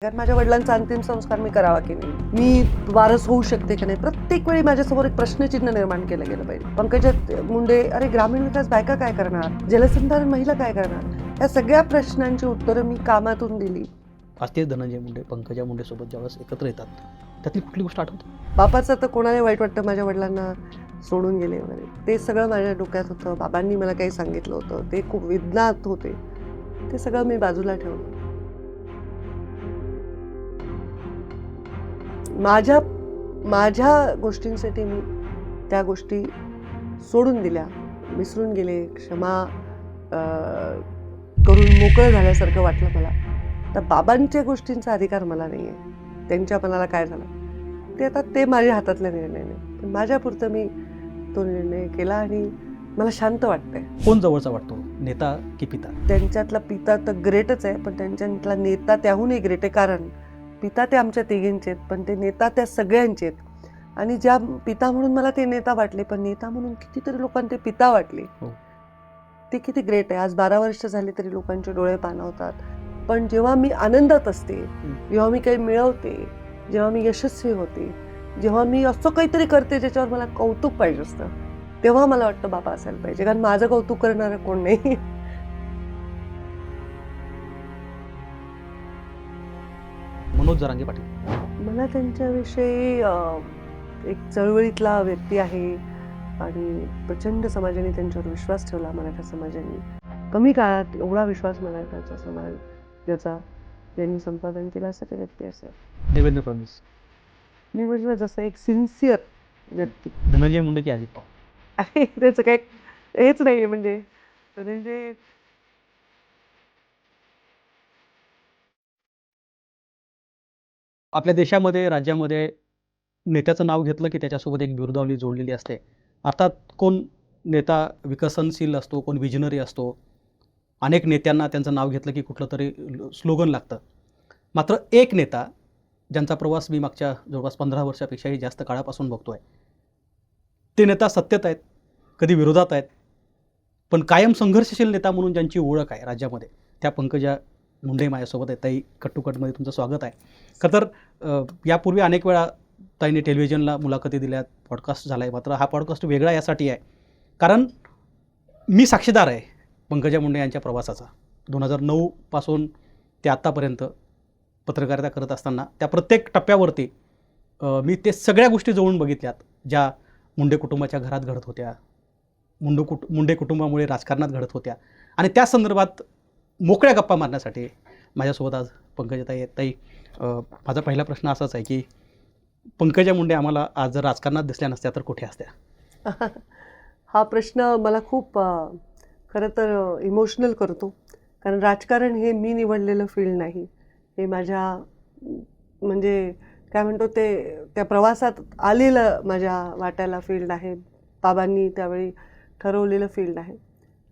कारण माझ्या वडिलांचा अंतिम संस्कार मी करावा की नाही, मी वारस होऊ शकते की नाही, प्रत्येक वेळी माझ्यासमोर एक प्रश्नचिन्ह निर्माण केलं गेलं पाहिजे. पंकजा मुंडे, अरे ग्रामीण विकास बायका काय करणार, जलसंधारण महिला काय करणार, या सगळ्या प्रश्नांची उत्तरं मी कामातून दिली. आज ते धनंजय मुंडे पंकजा मुंडे सोबत ज्यावेळेस एकत्र येतात त्यातली कुठली गोष्ट आठवते? बापाचं तर कोणाला वाईट वाटतं माझ्या वडिलांना सोडून गेले वगैरे, ते सगळं माझ्या डोक्यात होतं. बाबांनी मला काही सांगितलं होतं, ते खूप विज्ञात होते, ते सगळं मी बाजूला ठेवलं. माझ्या गोष्टींसाठी मी त्या गोष्टी सोडून दिल्या, विसरून गेले, क्षमा करून मोकळं झाल्यासारखं वाटलं मला. तर बाबांच्या गोष्टींचा अधिकार मला नाही आहे. त्यांच्या मनाला काय झालं ते आता ते माझ्या हातातला निर्णय नाही, पण माझ्यापुरतं मी तो निर्णय केला आणि मला शांत वाटतंय. कोण जवळचा वाटतो, नेता की पिता? त्यांच्यातला पिता तर ग्रेटच आहे, पण त्यांच्यातला नेता त्याहूनही ग्रेट आहे. कारण पिता ते आमच्या तिघींचे आहेत, पण ते नेता त्या सगळ्यांचे आहेत. आणि ज्या पिता म्हणून मला ते नेता वाटले, पण नेता म्हणून कितीतरी लोकांना ते पिता वाटले. ते किती ग्रेट आहे. आज 12 वर्ष झाली तरी लोकांचे डोळे पाणावतात. पण जेव्हा मी आनंदात असते, जेव्हा मी काही मिळवते, जेव्हा मी यशस्वी होते, जेव्हा मी असं काहीतरी करते ज्याच्यावर मला कौतुक पाहिजे असतं, तेव्हा मला वाटतं बाबा असायला पाहिजे. कारण माझं कौतुक करणारं कोण नाही. मनोज जरांगे पाटील मला त्यांच्याविषयी एक चळवळीतला व्यक्ती आहे आणि प्रचंड समाजाने त्यांच्यावर विश्वास ठेवला. मराठा समाजाने कमी काळात एवढा विश्वास मराठाचा समाज ज्याचा ज्यांनी संपादन केलं असं ते व्यक्ती असेल. देवेंद्र फडणवीस. मी म्हटलं जसं एक सिन्सिअर व्यक्ती. धनंजय मुंडे की अजित पवार? आहे त्याचं काय हेच नाही म्हणजे आपल्या देशामध्ये राज्यामध्ये नेत्याचं नाव घेतलं की त्याच्यासोबत एक बिरुदावली जोडलेली असते. अर्थात कोण नेता विकसनशील असतो, कोण विजनरी असतो. अनेक नेत्यांना त्यांचं नाव घेतलं की कुठलं तरी स्लोगन लागतं. मात्र एक नेता ज्यांचा प्रवास मी मागच्या जवळपास 15 वर्षापेक्षाही जास्त काळापासून बघतोय, ते नेता सत्तेत आहेत, कधी विरोधात आहेत, पण कायम संघर्षशील नेता म्हणून ज्यांची ओळख आहे राज्यामध्ये, त्या पंकजा मुंडे माझ्यासोबत आहेत. ताई, कट्टुकटमध्ये तुमचं स्वागत आहे. खरं तर यापूर्वी अनेक वेळा ताईने टेलिव्हिजनला मुलाखती दिल्यात, पॉडकास्ट झाला आहे. मात्र हा पॉडकास्ट वेगळा यासाठी आहे कारण मी साक्षीदार आहे पंकजा मुंडे यांच्या प्रवासाचा. 2009 पासून ते आत्तापर्यंत पत्रकारिता करत असताना त्या प्रत्येक टप्प्यावरती मी ते सगळ्या गोष्टी जवळून बघितल्यात, ज्या मुंडे कुटुंबाच्या घरात घडत होत्या, मुंडे कुटुंबामुळे राजकारणात घडत होत्या. आणि त्या संदर्भात मोकळ्या गप्पा मारण्यासाठी माझ्यासोबत आज पंकजाताई आहेत. ताई, माझा पहिला प्रश्न असाच आहे की पंकजा मुंडे आम्हाला आज जर राजकारणात दिसल्या नसत्या तर कुठे असत्या? हा प्रश्न मला खूप खरं तर इमोशनल करतो. कारण राजकारण हे मी निवडलेलं फील्ड नाही, हे माझ्या म्हणजे काय म्हणतो ते त्या प्रवासात आलेलं माझ्या वाट्याला फील्ड आहे. बाबांनी त्यावेळी ठरवलेलं फील्ड आहे.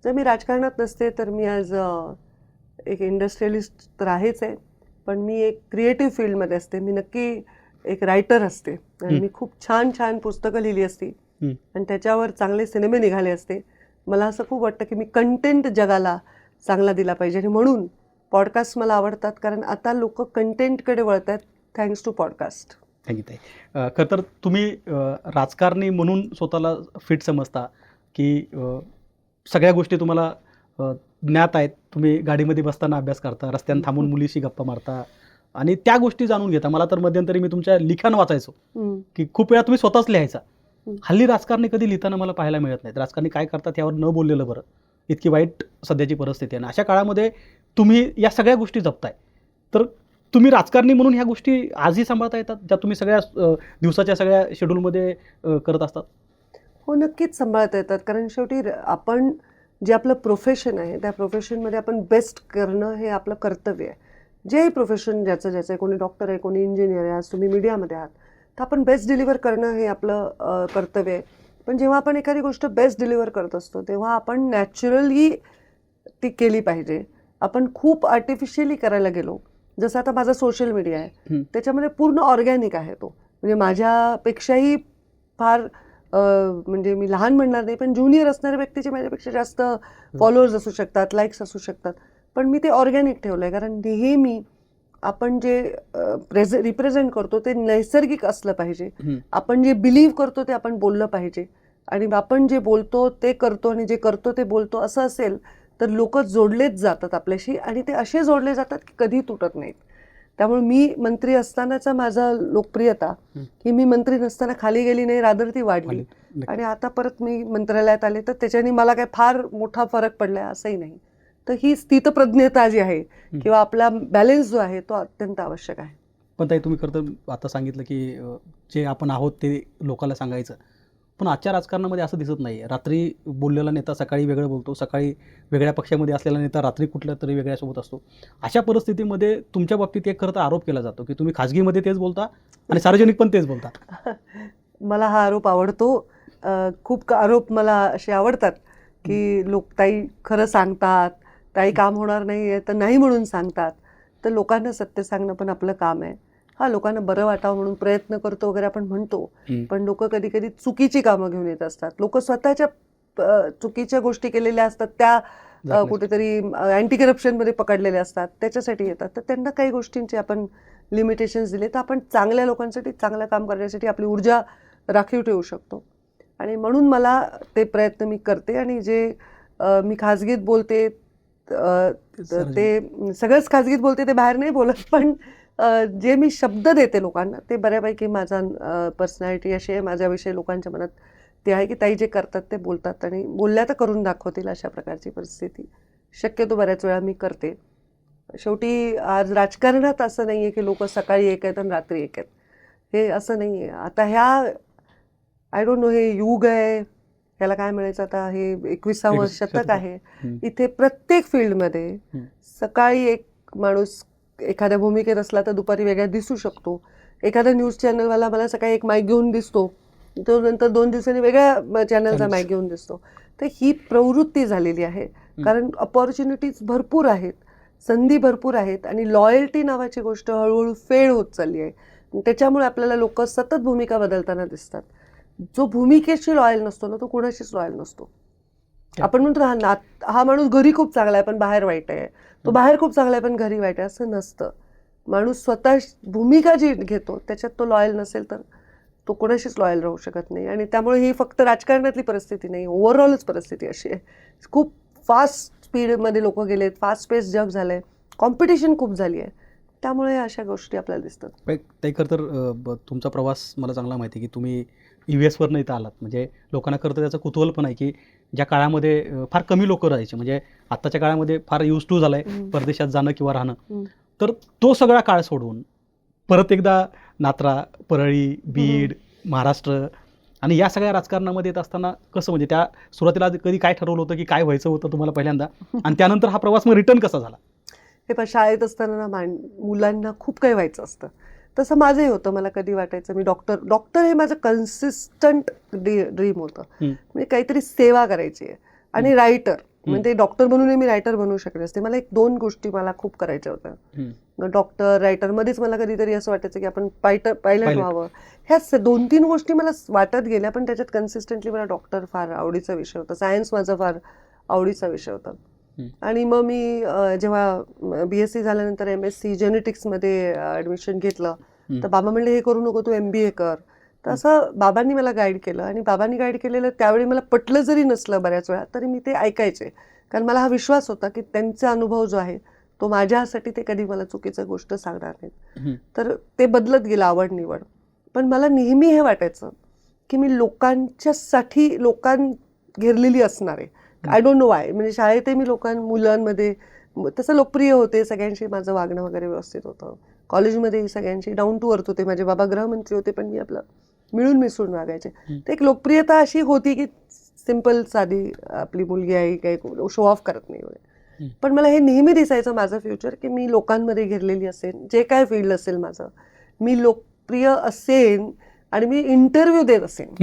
जर मी राजकारणात नसते तर मी आज एक इंडस्ट्रियलिस्ट तर आहेच आहे, पण मी एक क्रिएटिव्ह फील्डमध्ये असते. मी नक्की एक रायटर असते आणि मी खूप छान छान पुस्तकं लिहिली असती आणि त्याच्यावर चांगले सिनेमे निघाले असते. मला असं खूप वाटतं की मी कंटेंट जगाला चांगला दिला पाहिजे आणि म्हणून पॉडकास्ट मला आवडतात. कारण आता लोक कंटेंटकडे वळत आहेत थँक्स टू पॉडकास्ट. थँक्यू ताई. खरं तर तुम्ही राजकारणी म्हणून स्वतःला फिट समजता की सगळ्या गोष्टी तुम्हाला ज्ञात आहेत? तुम्ही गाडीमध्ये बसताना अभ्यास करता, रस्त्यानं थांबून मुलीशी गप्पा मारता आणि त्या गोष्टी जाणून घेता. मला तर मध्यंतरी मी तुमच्या लिखाण वाचायचो की खूप वेळा तुम्ही स्वतःच लिहायचा. हल्ली राजकारणी कधी लिहिताना मला पाहायला मिळत नाहीत. राजकारणी काय करतात यावर न बोललेलं बरं. इतकी वाईट सध्याची परिस्थिती आहे आणि अशा काळामध्ये तुम्ही या सगळ्या गोष्टी जपताय. तर तुम्ही राजकारणी म्हणून ह्या गोष्टी आजही सांभाळता येतात, ज्या तुम्ही सगळ्या दिवसाच्या सगळ्या शेड्यूलमध्ये करत असतात? हो, नक्कीच सांभाळता येतात. कारण शेवटी आपण जे आपलं प्रोफेशन आहे त्या प्रोफेशनमध्ये आपण बेस्ट करणं हे आपलं कर्तव्य आहे. जे प्रोफेशन ज्याचं आहे, कोणी डॉक्टर आहे, कोणी इंजिनियर आहे, आज तुम्ही मीडियामध्ये आहात, तर आपण बेस्ट डिलिव्हर करणं हे आपलं कर्तव्य आहे. पण जेव्हा आपण एखादी गोष्ट बेस्ट डिलिव्हर करत असतो तेव्हा आपण नॅचरली ती केली पाहिजे. आपण खूप आर्टिफिशियली करायला गेलो, जसं आता माझा सोशल मीडिया आहे, त्याच्यामध्ये पूर्ण ऑर्गॅनिक आहे तो. म्हणजे माझ्यापेक्षाही फार म्हणजे मी लहान म्हणणार नाही, पण ज्युनियर असणाऱ्या व्यक्तीचे माझ्यापेक्षा जास्त फॉलोअर्स असू शकतात, लाईक्स असू शकतात, पण मी ते ऑर्गॅनिक ठेवलं आहे. कारण नेहमी आपण जे रिप्रेझेंट करतो ते नैसर्गिक असलं पाहिजे. हं. आपण जे बिलीव्ह करतो ते आपण बोललं पाहिजे आणि आपण जे बोलतो ते करतो आणि जे करतो ते बोलतो असं असेल तर लोक जोडलेच जातात आपल्याशी आणि ते असे जोडले जातात की कधी तुटत नाहीत. त्यामुळे मी मंत्री असतानाचा माझा लोकप्रियता ही मी मंत्री नसताना खाली गेली नाही, रादर ती वाढली. आणि आता परत मी मंत्रालयात आले तर त्याच्याने मला काय फार मोठा फरक पडलाय असंही नाही. तर ही स्थितप्रज्ञता जी आहे किंवा आपला बॅलन्स जो आहे तो अत्यंत आवश्यक आहे. पण ताई तुम्ही खरं तर आता सांगितलं की जे आपण आहोत ते लोकांना सांगायचं, पण आजच्या राजकारणामध्ये असं दिसत नाही. रात्री बोललेला नेता सकाळी वेगळं बोलतो, सकाळी वेगळ्या पक्षामध्ये असलेला नेता रात्री कुठल्या तरी वेगळ्यासोबत असतो. अशा परिस्थितीमध्ये तुमच्या बाबतीत एक खरं तर आरोप केला जातो की तुम्ही खाजगीमध्ये तेच बोलता आणि सार्वजनिक पण तेच बोलता. मला हा आरोप आवडतो. खूप आरोप मला असे आवडतात की लोक ताई खरं सांगतात, ताई काम होणार नाही आहे तर नाही म्हणून सांगतात. तर लोकांना सत्य सांगणं पण आपलं काम आहे. हा लोकांना बरं वाटावं म्हणून प्रयत्न करतो वगैरे आपण म्हणतो, पण लोक कधी कधी चुकीची कामं घेऊन येत असतात. लोक स्वतःच्या चुकीच्या गोष्टी केलेल्या असतात त्या कुठेतरी अँटी करप्शनमध्ये पकडलेले असतात, त्याच्यासाठी येतात. तर त्यांना काही गोष्टींचे आपण लिमिटेशन्स दिले तर आपण चांगल्या लोकांसाठी चांगलं काम करण्यासाठी आपली ऊर्जा राखीव ठेवू शकतो. आणि म्हणून मला ते प्रयत्न मी करते. आणि जे मी खाजगीत बोलते ते सगळंच खाजगीत बोलते, ते बाहेर नाही बोलत, पण जे मी शब्द देते लोकांना ते बऱ्यापैकी माझा पर्सनॅलिटी अशी आहे, माझ्याविषयी लोकांच्या मनात ते आहे की ताई जे करतात ते बोलतात आणि बोलल्या तर करून दाखवतील, अशा प्रकारची परिस्थिती शक्यतो बऱ्याच वेळा मी करते. शेवटी आज राजकारणात असं नाही आहे की लोक सकाळी एक आहेत आणि रात्री एक आहेत, हे असं नाही आहे. आता ह्या आय डोंट नो हे युग आहे, ह्याला काय म्हणायचं आता, हे 21ावं शतक आहे. इथे प्रत्येक फील्डमध्ये सकाळी एक माणूस एखाद्या भूमिकेत असला तर दुपारी वेगळ्या दिसू शकतो. एखादा न्यूज चॅनलवाला मला सकाळी एक माईक घेऊन दिसतो, तो नंतर 2 दिवसांनी वेगळ्या चॅनलचा माईक घेऊन दिसतो. तर ही प्रवृत्ती झालेली आहे, कारण अपॉर्च्युनिटीज भरपूर आहेत, संधी भरपूर आहेत आणि लॉयल्टी नावाची गोष्ट हळूहळू फेड होत चालली आहे. त्याच्यामुळे आपल्याला लोक सतत भूमिका बदलताना दिसतात. जो भूमिकेशी लॉयल नसतो ना तो कुणाशीच लॉयल नसतो. आपण म्हणतो हा माणूस घरी खूप चांगला आहे पण बाहेर वाईट आहे, तो बाहेर खूप चांगला आहे पण घरी वाईट आहे, असं नसतं. माणूस स्वतः भूमिका जी घेतो त्याच्यात तो लॉयल नसेल तर तो कोणाशीच लॉयल राहू शकत नाही. आणि त्यामुळे ही फक्त राजकारणातली परिस्थिती नाही, ओव्हरऑलच परिस्थिती अशी आहे. खूप फास्ट स्पीडमध्ये लोक गेलेत, फास्ट पेस जग झालं आहे, कॉम्पिटिशन खूप झाली आहे, त्यामुळे अशा गोष्टी आपल्याला दिसतात. ते खरं तर तुमचा प्रवास मला चांगला माहिती आहे की तुम्ही EVS-वरनं इथं आलात, म्हणजे लोकांना खरं तर त्याचं कुतूहल पण आहे की ज्या काळामध्ये फार कमी लोक राहायचे, म्हणजे आत्ताच्या काळामध्ये फार यूज टू झालं आहे परदेशात जाणं किंवा राहणं, तर तो सगळा काळ सोडून परत एकदा नात्रा, परळी, बीड, महाराष्ट्र आणि या सगळ्या राजकारणामध्ये येत असताना कसं, म्हणजे त्या सुरुवातीला कधी काय ठरवलं होतं की काय व्हायचं होतं तुम्हाला पहिल्यांदा, आणि त्यानंतर हा प्रवास मग रिटर्न कसा झाला? हे पण शाळेत असताना ना मुलांना खूप काही व्हायचं असतं, तसं माझंही होतं. मला कधी वाटायचं मी डॉक्टर हे माझं कन्सिस्टंट ड्रीम होतं. म्हणजे काहीतरी सेवा करायची आहे. आणि रायटर म्हणजे डॉक्टर बनूनही मी रायटर बनवू शकले असते. मला 1-2 गोष्टी मला खूप करायच्या होत्या. डॉक्टर रायटरमध्येच मला कधीतरी असं वाटायचं की आपण पायलट व्हावं. ह्या 2-3 गोष्टी मला वाटत गेल्या, पण त्याच्यात कन्सिस्टंटली मला डॉक्टर फार आवडीचा विषय होता, सायन्स माझा फार आवडीचा विषय होता. आणि मग मी जेव्हा BSc झाल्यानंतर MSc जेनेटिक्समध्ये ॲडमिशन घेतलं तर बाबा म्हणले हे करू नको, तू MBA कर. तर असं बाबांनी मला गाईड केलं आणि बाबांनी गाईड केलेलं त्यावेळी मला पटलं जरी नसलं बऱ्याच वेळा तरी मी ते ऐकायचे, कारण मला हा विश्वास होता की त्यांचा अनुभव जो आहे तो माझ्यासाठी ते कधी मला चुकीचं गोष्ट सांगणार नाहीत. तर ते बदलत गेलं आवड निवड. पण मला नेहमी हे वाटायचं की मी लोकांच्यासाठी घेरलेली असणार आहे. I don't know Y. म्हणजे शाळेतही मी मुलांमध्ये तसं लोकप्रिय होते, सगळ्यांशी माझं वागणं वगैरे व्यवस्थित होतं. कॉलेजमध्येही सगळ्यांशी डाऊन टू अर्थ होते. माझे बाबा गृहमंत्री होते पण मी आपलं मिळून मिसळून वागायचे. तर एक लोकप्रियता अशी होती की सिम्पल साधी आपली मुलगी आहे, काही शो ऑफ करत नाही वगैरे. पण मला हे नेहमी दिसायचं माझं फ्युचर की मी लोकांमध्ये घेरलेली असेल, जे काय फील्ड असेल माझं, मी लोकप्रिय असेन आणि मी इंटरव्ह्यू देत असेन.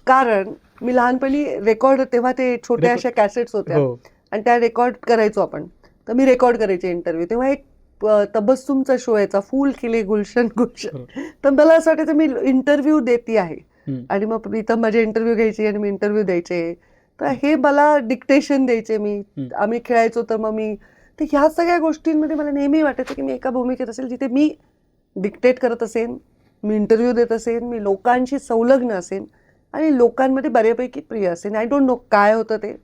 कारण मी लहानपणी रेकॉर्ड, तेव्हा ते छोट्या अशा कॅसेट्स होत्या आणि त्या रेकॉर्ड करायचो आपण, तर मी रेकॉर्ड करायचे इंटरव्ह्यू. तेव्हा एक तबस्सुमचा शो यायचा, फूल खिले गुलशन गुलशन. तर मला असं वाटायचं मी इंटरव्ह्यू देती आहे आणि मग प्रीतम माझे इंटरव्ह्यू घ्यायची आणि मी इंटरव्ह्यू द्यायचे. तर हे मला डिक्टेशन द्यायचे. आम्ही खेळायचो तर मग मी तर ह्या सगळ्या गोष्टींमध्ये मला नेहमी वाटायचं की मी एका भूमिकेत असेल जिथे मी डिक्टेट करत असेन, मी इंटरव्ह्यू देत असेन, मी लोकांशी संलग्न असेन आणि लोकांमध्ये बऱ्यापैकी प्रिय असेन. आय डोंट नो काय होतं ते,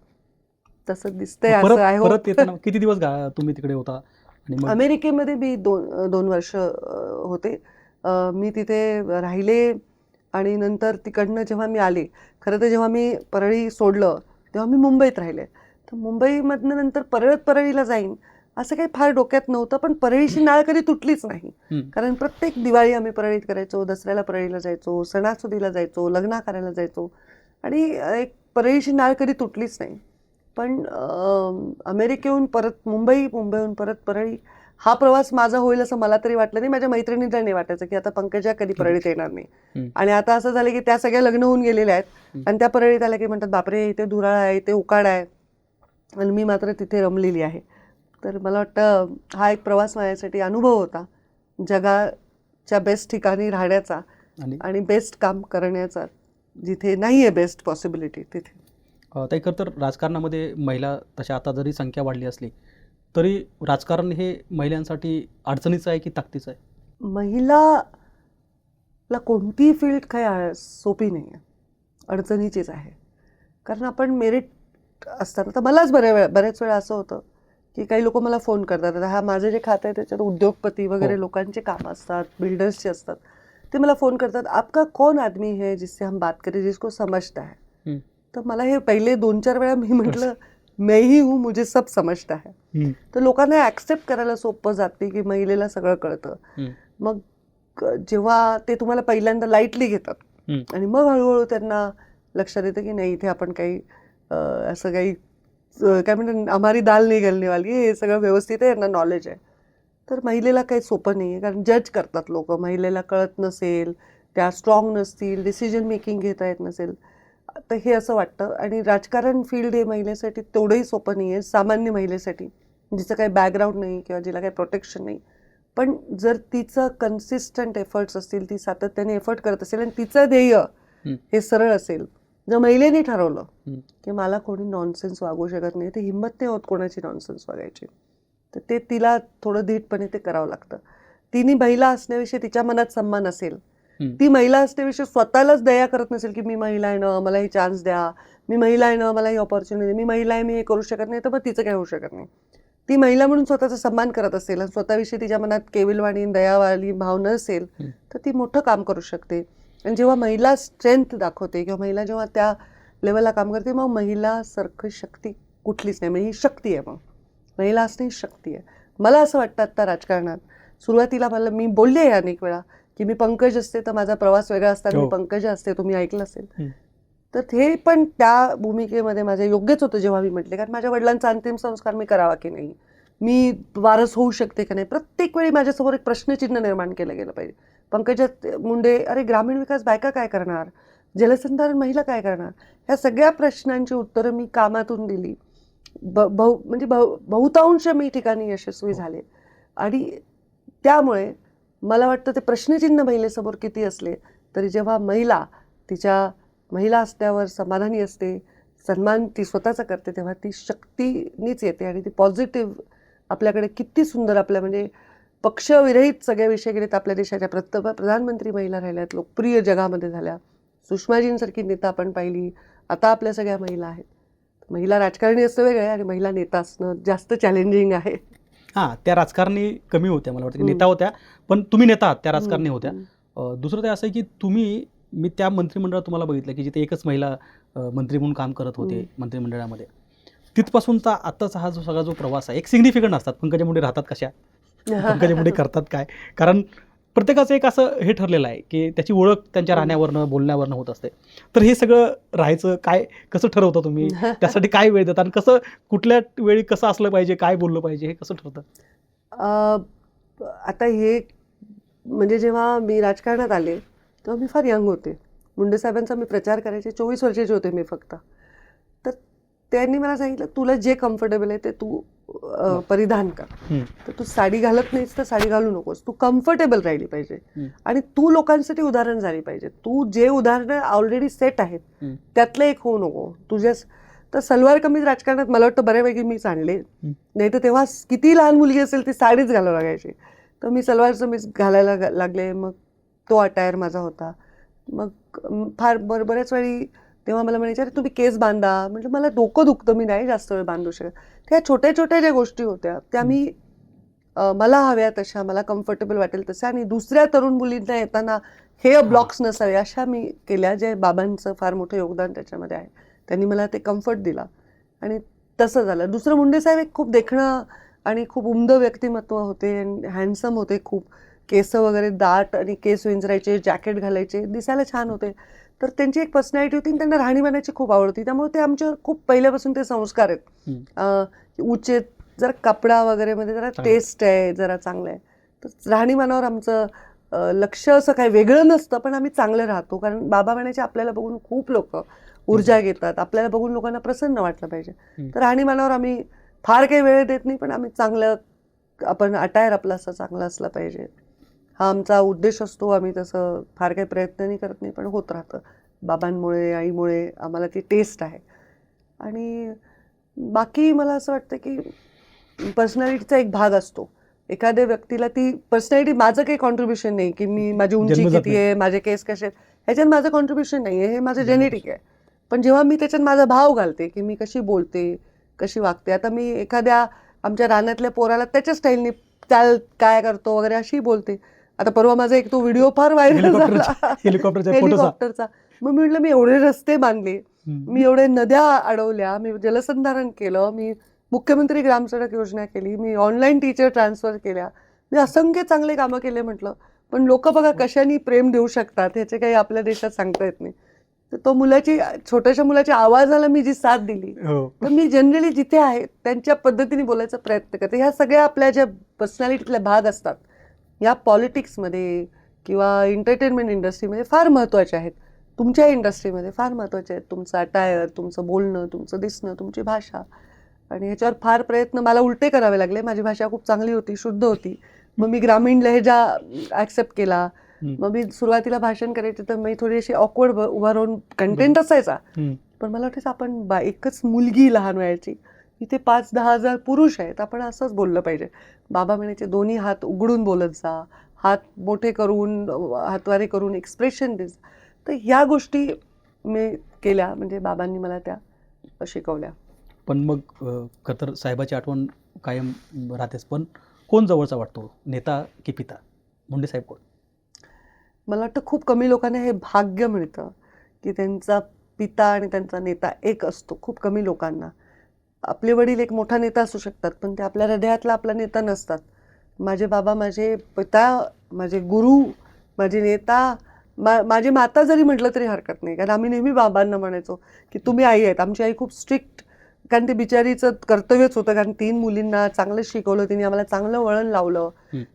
तसं दिसतंय परत असं. I hope. परत येताना किती दिवस तुम्ही तिकडे होता आणि मग अमेरिकेमध्ये मी दोन वर्ष होते. मी तिथे राहिले आणि नंतर तिकडनं जेव्हा मी आले, खरं तर जेव्हा मी परळी सोडलं तेव्हा मी मुंबईत राहिले. तर मुंबईमधनं नंतर परळीला जाईन असं काही फार डोक्यात नव्हतं, पण परळीची नाळ कधी तुटलीच नाही. कारण प्रत्येक दिवाळी आम्ही परळीत करायचो, दसऱ्याला परळीला जायचो, सणासुदीला जायचो, लग्न करायला जायचो आणि एक परळीची नाळ कधी तुटलीच नाही. पण अमेरिकेहून परत मुंबईहून परत परळी हा प्रवास माझा होईल असं मला तरी वाटलं नाही. माझ्या मैत्रिणींना नाही वाटायचं की आता पंकजा कधी परळीत येणार नाही. आणि आता असं झालं की त्या सगळ्या लग्न होऊन गेलेल्या आहेत आणि त्या परळीत आल्या की म्हणतात बापरे इथे धुराळ आहे, इथे उकाड आहे, आणि मी मात्र तिथे रमलेली आहे. तर मला वाटतं हा एक प्रवास माझ्यासाठी अनुभव होता, जगाच्या बेस्ट ठिकाणी राहण्याचा आणि बेस्ट काम करण्याचा, जिथे नाही आहे बेस्ट पॉसिबिलिटी तिथे. ताई, खरं तर राजकारणामध्ये महिला तशा आता जरी संख्या वाढली असली तरी राजकारण हे महिलांसाठी अडचणीचं आहे की ताकदीचं आहे? महिलाला कोणतीही फील्ड काही सोपी नाही आहे, अडचणीचीच आहे. कारण आपण मेरिट असताना, तर मलाच बऱ्याच वेळा असं होतं की काही लोक मला फोन करतात, आता हा माझं जे खातं आहे त्याच्यात उद्योगपती वगैरे लोकांचे कामं असतात, बिल्डर्सचे असतात, ते मला फोन करतात, आपका कौन आदमी है जिससे हम बात करें, जिसको समझता है. तर मला हे पहिले 2-4 वेळा मी म्हटलं मैं ही हूँ, मुझे सब समजता है. तर लोकांना ॲक्सेप्ट करायला सोपं जाते की महिलेला सगळं कळतं. मग जेव्हा ते तुम्हाला पहिल्यांदा लाईटली घेतात आणि मग हळूहळू त्यांना लक्षात येतं की नाही इथे आपण काही असं काही काय म्हणतात हमारी दाल नाही गलने वाली, हे सगळं व्यवस्थित आहे, यांना नॉलेज आहे. तर महिलेला काही सोपं नाही आहे, कारण जज करतात लोक, महिलेला कळत नसेल, त्या स्ट्रॉंग नसतील, डिसिजन मेकिंग घेता येत नसेल, तर हे असं वाटतं. आणि राजकारण फील्ड हे महिलेसाठी तेवढंही सोपं नाही आहे, सामान्य महिलेसाठी जिचं काही बॅकग्राऊंड नाही किंवा जिला काही प्रोटेक्शन नाही. पण जर तिचं कन्सिस्टंट एफर्ट्स असतील, ती सातत्याने एफर्ट करत असेल आणि तिचं ध्येय हे सरळ असेल, जर महिलेने ठरवलं की मला कोणी नॉनसेन्स वागू शकत नाही, ते हिंमत नाही होत कोणाची नॉनसेन्स वागायची, तर ते तिला थोडं धीटपणे ते करावं लागतं. तिने महिला असण्याविषयी तिच्या मनात सन्मान असेल, ती महिला असण्याविषयी स्वतःलाच दया करत नसेल की मी महिला आहे ना, मला ही चान्स द्या, मी महिला आहे ना, मला ही ऑपॉर्च्युनिटी, मी महिला आहे, मी हे करू शकत नाही, तर मग तिचं काय होऊ शकत नाही. ती महिला म्हणून स्वतःचा सन्मान करत असेल आणि स्वतःविषयी तिच्या मनात केविलवाणी दयावाली भावना असेल, तर ती मोठं काम करू शकते. आणि जेव्हा महिला स्ट्रेंथ दाखवते किंवा महिला जेव्हा त्या लेवलला काम करते, मग महिलासारखं शक्ती कुठलीच नाही. म्हणजे ही शक्ती आहे, मग महिला असणे ही शक्ती आहे. मला असं वाटतं आत्ता राजकारणात सुरुवातीला मी बोलले आहे अनेक वेळा की मी पंकज असते तर माझा प्रवास वेगळा असता, मी पंकजा असते, तुम्ही ऐकलं असेल. तर हे पण त्या भूमिकेमध्ये माझं योग्यच होतं जेव्हा मी म्हटले, कारण माझ्या वडिलांचा अंतिम संस्कार मी करावा की नाही, मी वारस होऊ शकते का नाही, प्रत्येक वेळी माझ्यासमोर एक प्रश्नचिन्ह निर्माण केलं गेलं पाहिजे. पंकजा मुंडे, अरे ग्रामीण विकास बायका काय करणार, जलसंधारण महिला काय करणार, ह्या सगळ्या प्रश्नांची उत्तरं मी कामातून दिली. म्हणजे बहुतांश मी ठिकाणी यशस्वी झाले. आणि त्यामुळे मला वाटतं ते प्रश्नचिन्ह महिलेसमोर किती असले तरी जेव्हा महिला तिच्या महिला असल्यावर समाधानी असते, सन्मान ती स्वतःचा करते, तेव्हा ती शक्तीनीच येते आणि ती पॉझिटिव्ह आपल्याकडे किती सुंदर आपल्या म्हणजे पक्षविरहित सगळ्या विषय गेले तर आपल्या देशाच्या प्रधानमंत्री महिला राहिल्यात, लोकप्रिय जगामध्ये झाल्या, सुषमाजींसारखी नेता आपण पाहिली, आता आपल्या सगळ्या महिला आहेत. महिला राजकारणी असणं वेगळं आहे आणि महिला नेता असणं जास्त चॅलेंजिंग आहे. हां, त्या राजकारणी कमी होत्या, मला वाटतं नेता होत्या, पण तुम्ही नेता आहात, त्या राजकारणी होत्या. दुसरं ते असं आहे की मी त्या मंत्रिमंडळात तुम्हाला बघितलं की जिथे एकच महिला मंत्री म्हणून काम करत होते मंत्रिमंडळामध्ये, तिथपासूनचा आत्ताचा हा जो सगळा जो प्रवास आहे, एक सिग्निफिकंट असतात. पंकजा मुंडे राहतात कशा, पंकजा मुंडे करतात काय, कारण प्रत्येकाचं एक असं हे ठरलेलं आहे की त्याची ओळख त्यांच्या राहण्यावरनं बोलण्यावरनं होत असते. तर हे सगळं राहायचं काय, कसं ठरवता तुम्ही, त्यासाठी काय वेळ देतात आणि कसं कुठल्या वेळी कसं असलं पाहिजे, काय बोललं पाहिजे, हे कसं ठरतं? आता हे म्हणजे जेव्हा मी राजकारणात आले तेव्हा मी फार यंग होते. मुंडे साहेबांचा मी प्रचार करायचे, 24 वर्षाचे होते मी फक्त. तर त्यांनी मला सांगितलं तुला जे कम्फर्टेबल आहे ते तू परिधान कर. तर तू साडी घालत नाहीस तर साडी घालू नकोस, तू कम्फर्टेबल राहिली पाहिजे आणि तू लोकांसाठी उदाहरण झाली पाहिजे. तू जे उदाहरणं ऑलरेडी सेट आहेत त्यातलं एक होऊ नको. तर सलवार कमीज राजकारणात मला वाटतं बऱ्यापैकी मीच आणले. नाही तर तेव्हा किती लहान मुलगी असेल ती साडीच घालावं लागायची. तर मी सलवार कमीज घालायला लागले. मग तो अटायर माझा होता. मग फार बऱ्याच वेळी तेव्हा मला म्हणायचे, अरे तुम्ही केस बांधा. म्हटलं मला डोकं दुखतं, मी नाही जास्त वेळ बांधू शकत. त्या छोट्या छोट्या ज्या गोष्टी होत्या त्या मी मला हव्या तशा, मला कम्फर्टेबल वाटेल तशा, आणि दुसऱ्या तरुण मुलींना येताना हे ब्लॉक्स नसावे अशा मी केल्या. जे बाबांचं फार मोठं योगदान त्याच्यामध्ये आहे. त्यांनी मला ते कम्फर्ट दिला आणि तसं झालं. दुसरं, मुंडे साहेब एक खूप देखणं आणि खूप उमदं व्यक्तिमत्व होते. हँडसम होते खूप. केस वगैरे दाट आणि केस विंचरायचे, जॅकेट घालायचे, दिसायला छान होते. तर त्यांची एक पर्सनॅलिटी होती आणि त्यांना राहणीमानाची खूप आवड होती. त्यामुळे ते आमच्यावर खूप पहिल्यापासून ते संस्कार आहेत. उच्च जरा कपडा वगैरे मध्ये जरा टेस्ट आहे, जरा चांगलं आहे. तर राहणीमानावर आमचं लक्ष असं काही वेगळं नसतं, पण आम्ही चांगले राहतो. कारण बाबा म्हणायचे आपल्याला बघून खूप लोक ऊर्जा घेतात, आपल्याला बघून लोकांना प्रसन्न वाटलं पाहिजे. तर राहणीमानावर आम्ही फार काही वेळ देत नाही, पण आम्ही चांगलं, आपण अटायर आपला असं चांगला असला पाहिजे हा आमचा उद्देश असतो. आम्ही तसं फार काही प्रयत्न नाही करत नाही, पण होत राहतं. बाबांमुळे, आईमुळे आम्हाला ती टेस्ट आहे. आणि बाकी मला असं वाटतं की पर्सनॅलिटीचा एक भाग असतो. एखाद्या व्यक्तीला ती पर्सनॅलिटी, माझं काही कॉन्ट्रीब्युशन नाही की मी माझी उंची किती आहे, माझे केस कसे आहेत, ह्याच्यात माझं कॉन्ट्रीब्युशन नाही आहे. हे माझं जेनेटिक आहे. पण जेव्हा मी त्याच्यात माझा भाव घालते की मी कशी बोलते, कशी वागते. आता मी एखाद्या आमच्या रानातल्या पोराला त्याच्या स्टाईलने चाल काय करतो वगैरे अशी बोलते. आता परवा माझा एक तो व्हिडिओ फार व्हायरल झाला हेलिकॉप्टरचा. मग मी म्हटलं, मी एवढे रस्ते बांधले, मी एवढे नद्या अडवल्या, मी जलसंधारण केलं, मी मुख्यमंत्री ग्रामसडक योजना केली, मी ऑनलाईन टीचर ट्रान्सफर केल्या, मी असंख्य चांगले कामं केले म्हटलं. पण लोक बघा कशाने प्रेम देऊ शकतात ह्याचे काही आपल्या देशात सांगता येत नाही. तर तो छोट्याशा मुलाच्या आवाजाला मी जी साथ दिली, तर मी जनरली जिथे आहे त्यांच्या पद्धतीने बोलायचा प्रयत्न करते. ह्या सगळ्या आपल्या ज्या पर्सनॅलिटीतले भाग असतात, या पॉलिटिक्समध्ये किंवा एंटरटेनमेंट इंडस्ट्रीमध्ये फार महत्त्वाचे आहेत. तुमच्या इंडस्ट्रीमध्ये फार महत्त्वाचे आहेत. तुमचं अटायर, तुमचं बोलणं, तुमचं दिसणं, तुमची भाषा. आणि ह्याच्यावर फार प्रयत्न मला उलटे करावे लागले. माझी भाषा खूप चांगली होती, शुद्ध होती. मग मी ग्रामीण लहेजा ॲक्सेप्ट केला. मग मी सुरुवातीला भाषण करायचे तर मी थोडी अशी ऑकवर्ड उभा राहून कंटेंट असायचा. पण मला वाटायचं आपण एकच मुलगी लहान वयाची, इथे 5-10 हजार पुरुष आहेत, आपण असंच बोललं पाहिजे. बाबा म्हणायचे दोन्ही हात उघडून बोलत जा, हात मोठे करून, हातवारे करून एक्सप्रेशन दे. तर ह्या गोष्टी मी केल्या, म्हणजे बाबांनी मला त्या शिकवल्या. पण मग खतर साहेबाची आठवण कायम राहतेच. पण कोण जवळचा वाटतो, नेता की पिता? मुंडे साहेब कोण? मला वाटतं खूप कमी लोकांना हे भाग्य मिळतं की त्यांचा पिता आणि त्यांचा नेता एक असतो. खूप कमी लोकांना. आपले वडील एक मोठा नेता असू शकतात, पण ते आपल्या हृदयातला आपला नेता नसतात. माझे बाबा माझे पिता, माझे गुरु, माझे नेता, माझी माता जरी म्हटलं तरी हरकत नाही. कारण आम्ही नेहमी बाबांना म्हणायचो की तुम्ही आई आहेत. आमची आई खूप स्ट्रिक्ट, कारण ते बिचारीचं कर्तव्यच होतं. कारण 3 मुलींना चांगलं शिकवलं तिने, आम्हाला चांगलं वळण लावलं,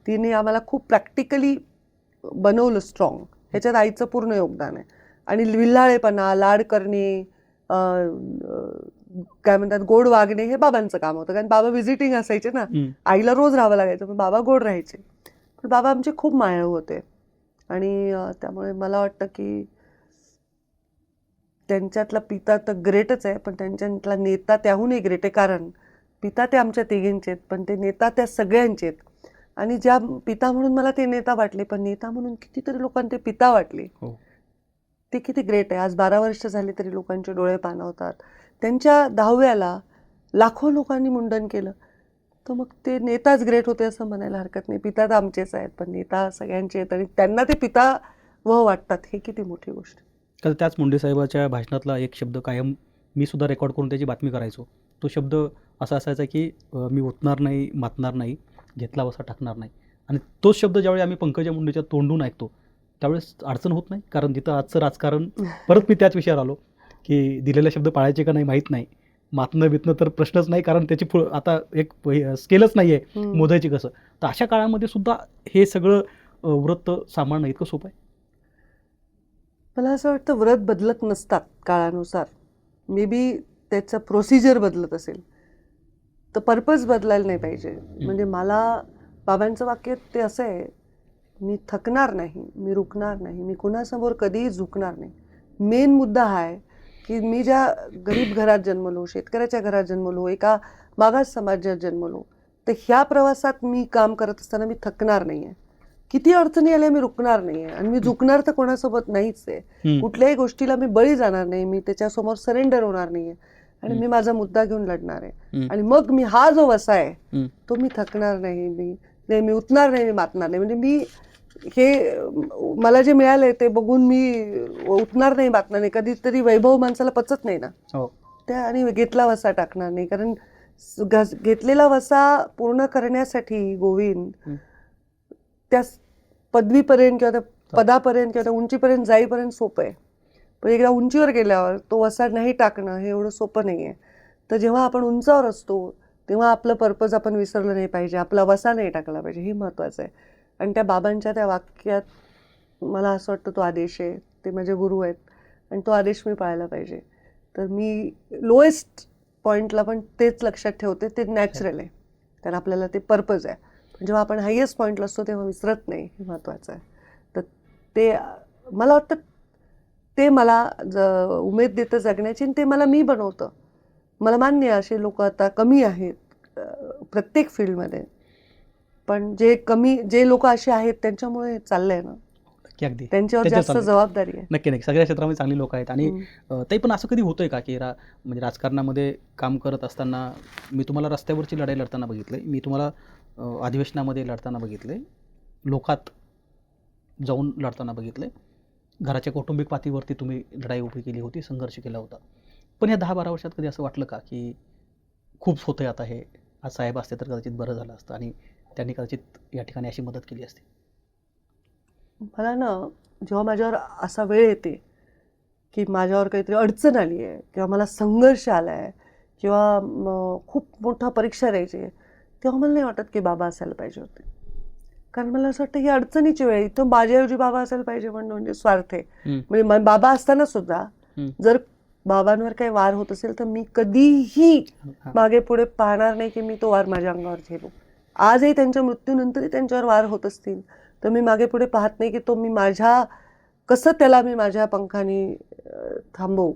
तिने आम्हाला खूप प्रॅक्टिकली बनवलं स्ट्रॉंग. ह्याच्यात आईचं पूर्ण योगदान आहे. आणि विल्हाळेपणा, लाड करणे, काय म्हणतात गोड वागणे, हे बाबांचं काम होतं. कारण बाबा व्हिजिटिंग असायचे ना, आईला रोज राहावं लागायचं, पण बाबा गोड राहायचे. पण बाबा आमचे खूप मायाळू होते. आणि त्यामुळे मला वाटतं की त्यांच्यातला पिता तर ग्रेटच आहे, पण त्यांच्यातला नेता त्याहूनही ग्रेट आहे. कारण पिता ते आमच्या तिघींचे आहेत, पण ते नेता त्या सगळ्यांचे आहेत. आणि ज्या पिता म्हणून मला ते नेता वाटले, पण नेता म्हणून कितीतरी लोकांना ते पिता वाटले, ते किती ग्रेट आहे. आज 12 वर्ष झाली तरी लोकांचे डोळे पाणावतात. त्यांच्या 10व्याला लाखो लोकांनी मुंडन केलं, तर मग ते नेताच ग्रेट होते असं म्हणायला हरकत नाही. पिता तर आमचेच आहेत, पण नेता सगळ्यांचे आहेत आणि त्यांना ते पिता वाटतात, हे किती मोठी गोष्ट. तर त्याच मुंडे साहेबाच्या भाषणातला एक शब्द कायम मी सुद्धा रेकॉर्ड करून त्याची बातमी करायचो. तो शब्द असा असायचा की मी उठणार नाही, मातणार नाही, घेतला वसा टाकणार नाही. आणि तोच शब्द ज्यावेळी आम्ही पंकजा मुंडेच्या तोंडून ऐकतो त्यावेळेस अडचण होत नाही. कारण तिथं आजचं राजकारण, परत मी त्याच विषयावर आलो की दिलेला शब्द पाळायचे का नाही माहीत नाही, मातणं बितणं तर प्रश्नच नाही, कारण त्याची आता एक स्केलच नाही आहे मोजायची कसं. तर अशा काळामध्ये सुद्धा हे सगळं व्रत सांभाळणं इतकं सोपं आहे? मला असं वाटतं व्रत बदलत नसतात काळानुसार. मे बी त्याचं प्रोसिजर बदलत असेल, तर पर्पज बदलायला नाही पाहिजे. म्हणजे मला बाबांचं वाक्य ते असं आहे, मी थकणार नाही, मी रुकणार नाही, मी कुणासमोर कधीही झुकणार नाही. मेन मुद्दा हा आहे की मी ज्या गरीब घरात जन्मलो, शेतकऱ्याच्या घरात जन्मलो, एका मागास समाजात जन्मलो, तर ह्या प्रवासात मी काम करत असताना मी थकणार नाही आहे. किती अडचणी आल्या मी रुकणार नाही आहे आणि मी झुकणार तर कोणासोबत नाहीच आहे. कुठल्याही गोष्टीला मी बळी जाणार नाही, मी त्याच्यासमोर सरेंडर होणार नाही आहे आणि मी माझा मुद्दा घेऊन लढणार आहे. आणि मग मी हा जो वसा आहे तो मी थकणार नाही, मी उठणार नाही, मी मातणार नाही. म्हणजे मी हे मला जे मिळालंय ते बघून मी उठणार नाही, मातणार नाही. कधीतरी वैभव माणसाला पचत नाही ना, त्या आणि घेतला वसा टाकणार नाही. कारण घेतलेला वसा पूर्ण करण्यासाठी गोविंद त्या पदवीपर्यंत किंवा त्या पदापर्यंत किंवा त्या उंचीपर्यंत जाईपर्यंत सोपं आहे, पण एकदा उंचीवर गेल्यावर तो वसा नाही टाकणं हे एवढं सोपं नाही आहे. तर जेव्हा आपण उंचावर असतो तेव्हा आपलं पर्पज आपण विसरलं नाही पाहिजे, आपला वसा नाही टाकला पाहिजे, हे महत्त्वाचं आहे. आणि त्या बाबांच्या त्या वाक्यात मला असं वाटतं तो आदेश आहे, ते माझे गुरु आहेत आणि तो आदेश मी पाळायला पाहिजे. तर मी लोएस्ट पॉईंटला पण तेच लक्षात ठेवते, ते नॅचरल आहे, कारण आपल्याला ते पर्पज आहे. पण जेव्हा आपण हायेस्ट पॉईंटला असतो तेव्हा विसरत नाही, हे महत्त्वाचं आहे. तर ते मला वाटतं ते मला उमेद देतं जगण्याची, आणि ते मला मी बनवतं. मला मान्य आहे असे लोक आता कमी आहेत प्रत्येक फील्डमध्ये, पण जे लोक असे आहेत त्यांच्यामुळे चाललंय ना, अगदी त्यांच्यावर जास्त जबाबदारी आहे. नक्की नक्की, सगळ्या क्षेत्रामध्ये चांगली लोक आहेत. आणि ते पण असं कधी होतंय का की म्हणजे राजकारणामध्ये काम करत असताना मी तुम्हाला रस्त्यावरची लढाई लढताना बघितले, मी तुम्हाला अधिवेशनामध्ये लढताना बघितले, लोकात जाऊन लढताना बघितले, घराच्या कौटुंबिक पातळीवरती तुम्ही लढाई उभी केली होती, संघर्ष केला होता. पण या 10-12 वर्षात कधी असं वाटलं का की खूप होतंय आता हे, आज साहेब असते तर कदाचित बरं झालं असतं आणि त्यांनी कदाचित या ठिकाणी अशी मदत केली असती? मला ना जेव्हा माझ्यावर असा वेळ येते की माझ्यावर काहीतरी अडचण आली आहे किंवा मला संघर्ष आला आहे किंवा खूप मोठा परीक्षा द्यायची आहे, तेव्हा मला नाही वाटत की बाबा असायला पाहिजे होते. कारण मला असं वाटतं ही अडचणीची वेळ, इथं माझ्याऐवजी बाबा असायला पाहिजे म्हणणं म्हणजे स्वार्थ आहे. म्हणजे बाबा असताना सुद्धा जर बाबांवर काही वार होत असेल तर मी कधीही मागे पुढे पाहणार नाही की मी तो वार माझ्या अंगावर झेलू. आजही त्यांच्या मृत्यूनंतरही त्यांच्यावर वार होत असतील तर मी मागे पुढे पाहत नाही की तो मी कसं त्याला मी माझ्या पंखाने थांबवू.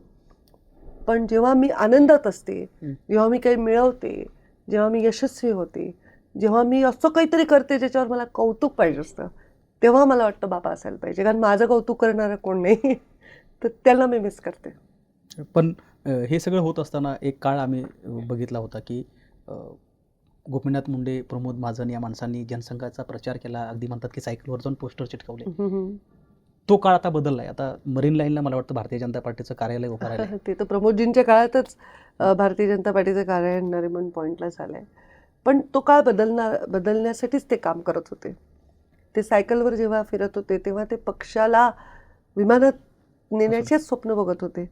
पण जेव्हा मी आनंदात असते, जेव्हा मी काही मिळवते, जेव्हा मी यशस्वी होते, जेव्हा मी असं काहीतरी करते ज्याच्यावर मला कौतुक पाहिजे असतं, तेव्हा मला वाटतं बाबा असायला पाहिजे. कारण माझं कौतुक करणारं कोण नाही, तर त्याला मी मिस करते. पण हे सगळं होत असताना एक काळ आम्ही बघितला होता की गोपीनाथ मुंडे, प्रमोद महाजन या माणसांनी जनसंघाचा प्रचार केला, अगदी म्हणतात की सायकलवर जाऊन पोस्टर चिटकवले. तो काळ आता बदललाय. आता मरीन लाईनला मला वाटतं भारतीय जनता पार्टीचं कार्यालय उभं राहिलं. ते तर प्रमोदजींच्या काळातच भारतीय जनता पार्टीचं कार्यालय नरिमन पॉईंटला झालंय. पण तो काळ बदलण्यासाठीच ते काम करत होते. ते सायकलवर जेव्हा फिरत होते तेव्हा ते पक्षाला विमानात नेण्याचेच स्वप्न बघत होते.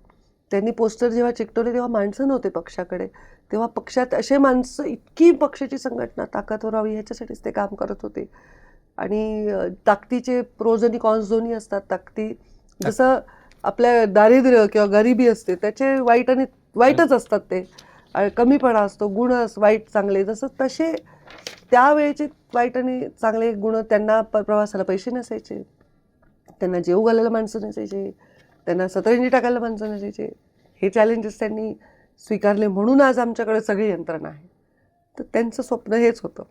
त्यांनी पोस्टर जेव्हा चिकटवले तेव्हा माणसं नव्हते पक्षाकडे, तेव्हा पक्षात असे माणसं, इतकी पक्षाची संघटना ताकदवर व्हावी ह्याच्यासाठीच ते काम करत होते. आणि ताकदीचे प्रोज आणि कॉन्स दोन्ही असतात. ताकदी जसं आपल्या दारिद्र्य किंवा गरिबी असते त्याचे वाईट आणि वाईटच असतात, ते कमीपणा असतो, गुण वाईट चांगले, जसं तसे त्यावेळेचे वाईट आणि चांगले गुण. त्यांना प्रवासाला पैसे नसायचे, त्यांना जेव घालायला माणसं नसायचे, त्यांना सतरंजी टाकायला माणसं नसायचे. हे चॅलेंजेस त्यांनी स्वीकारले म्हणून आज आमच्याकडे सगळी यंत्रणा आहे. तर त्यांचं स्वप्न हेच होतं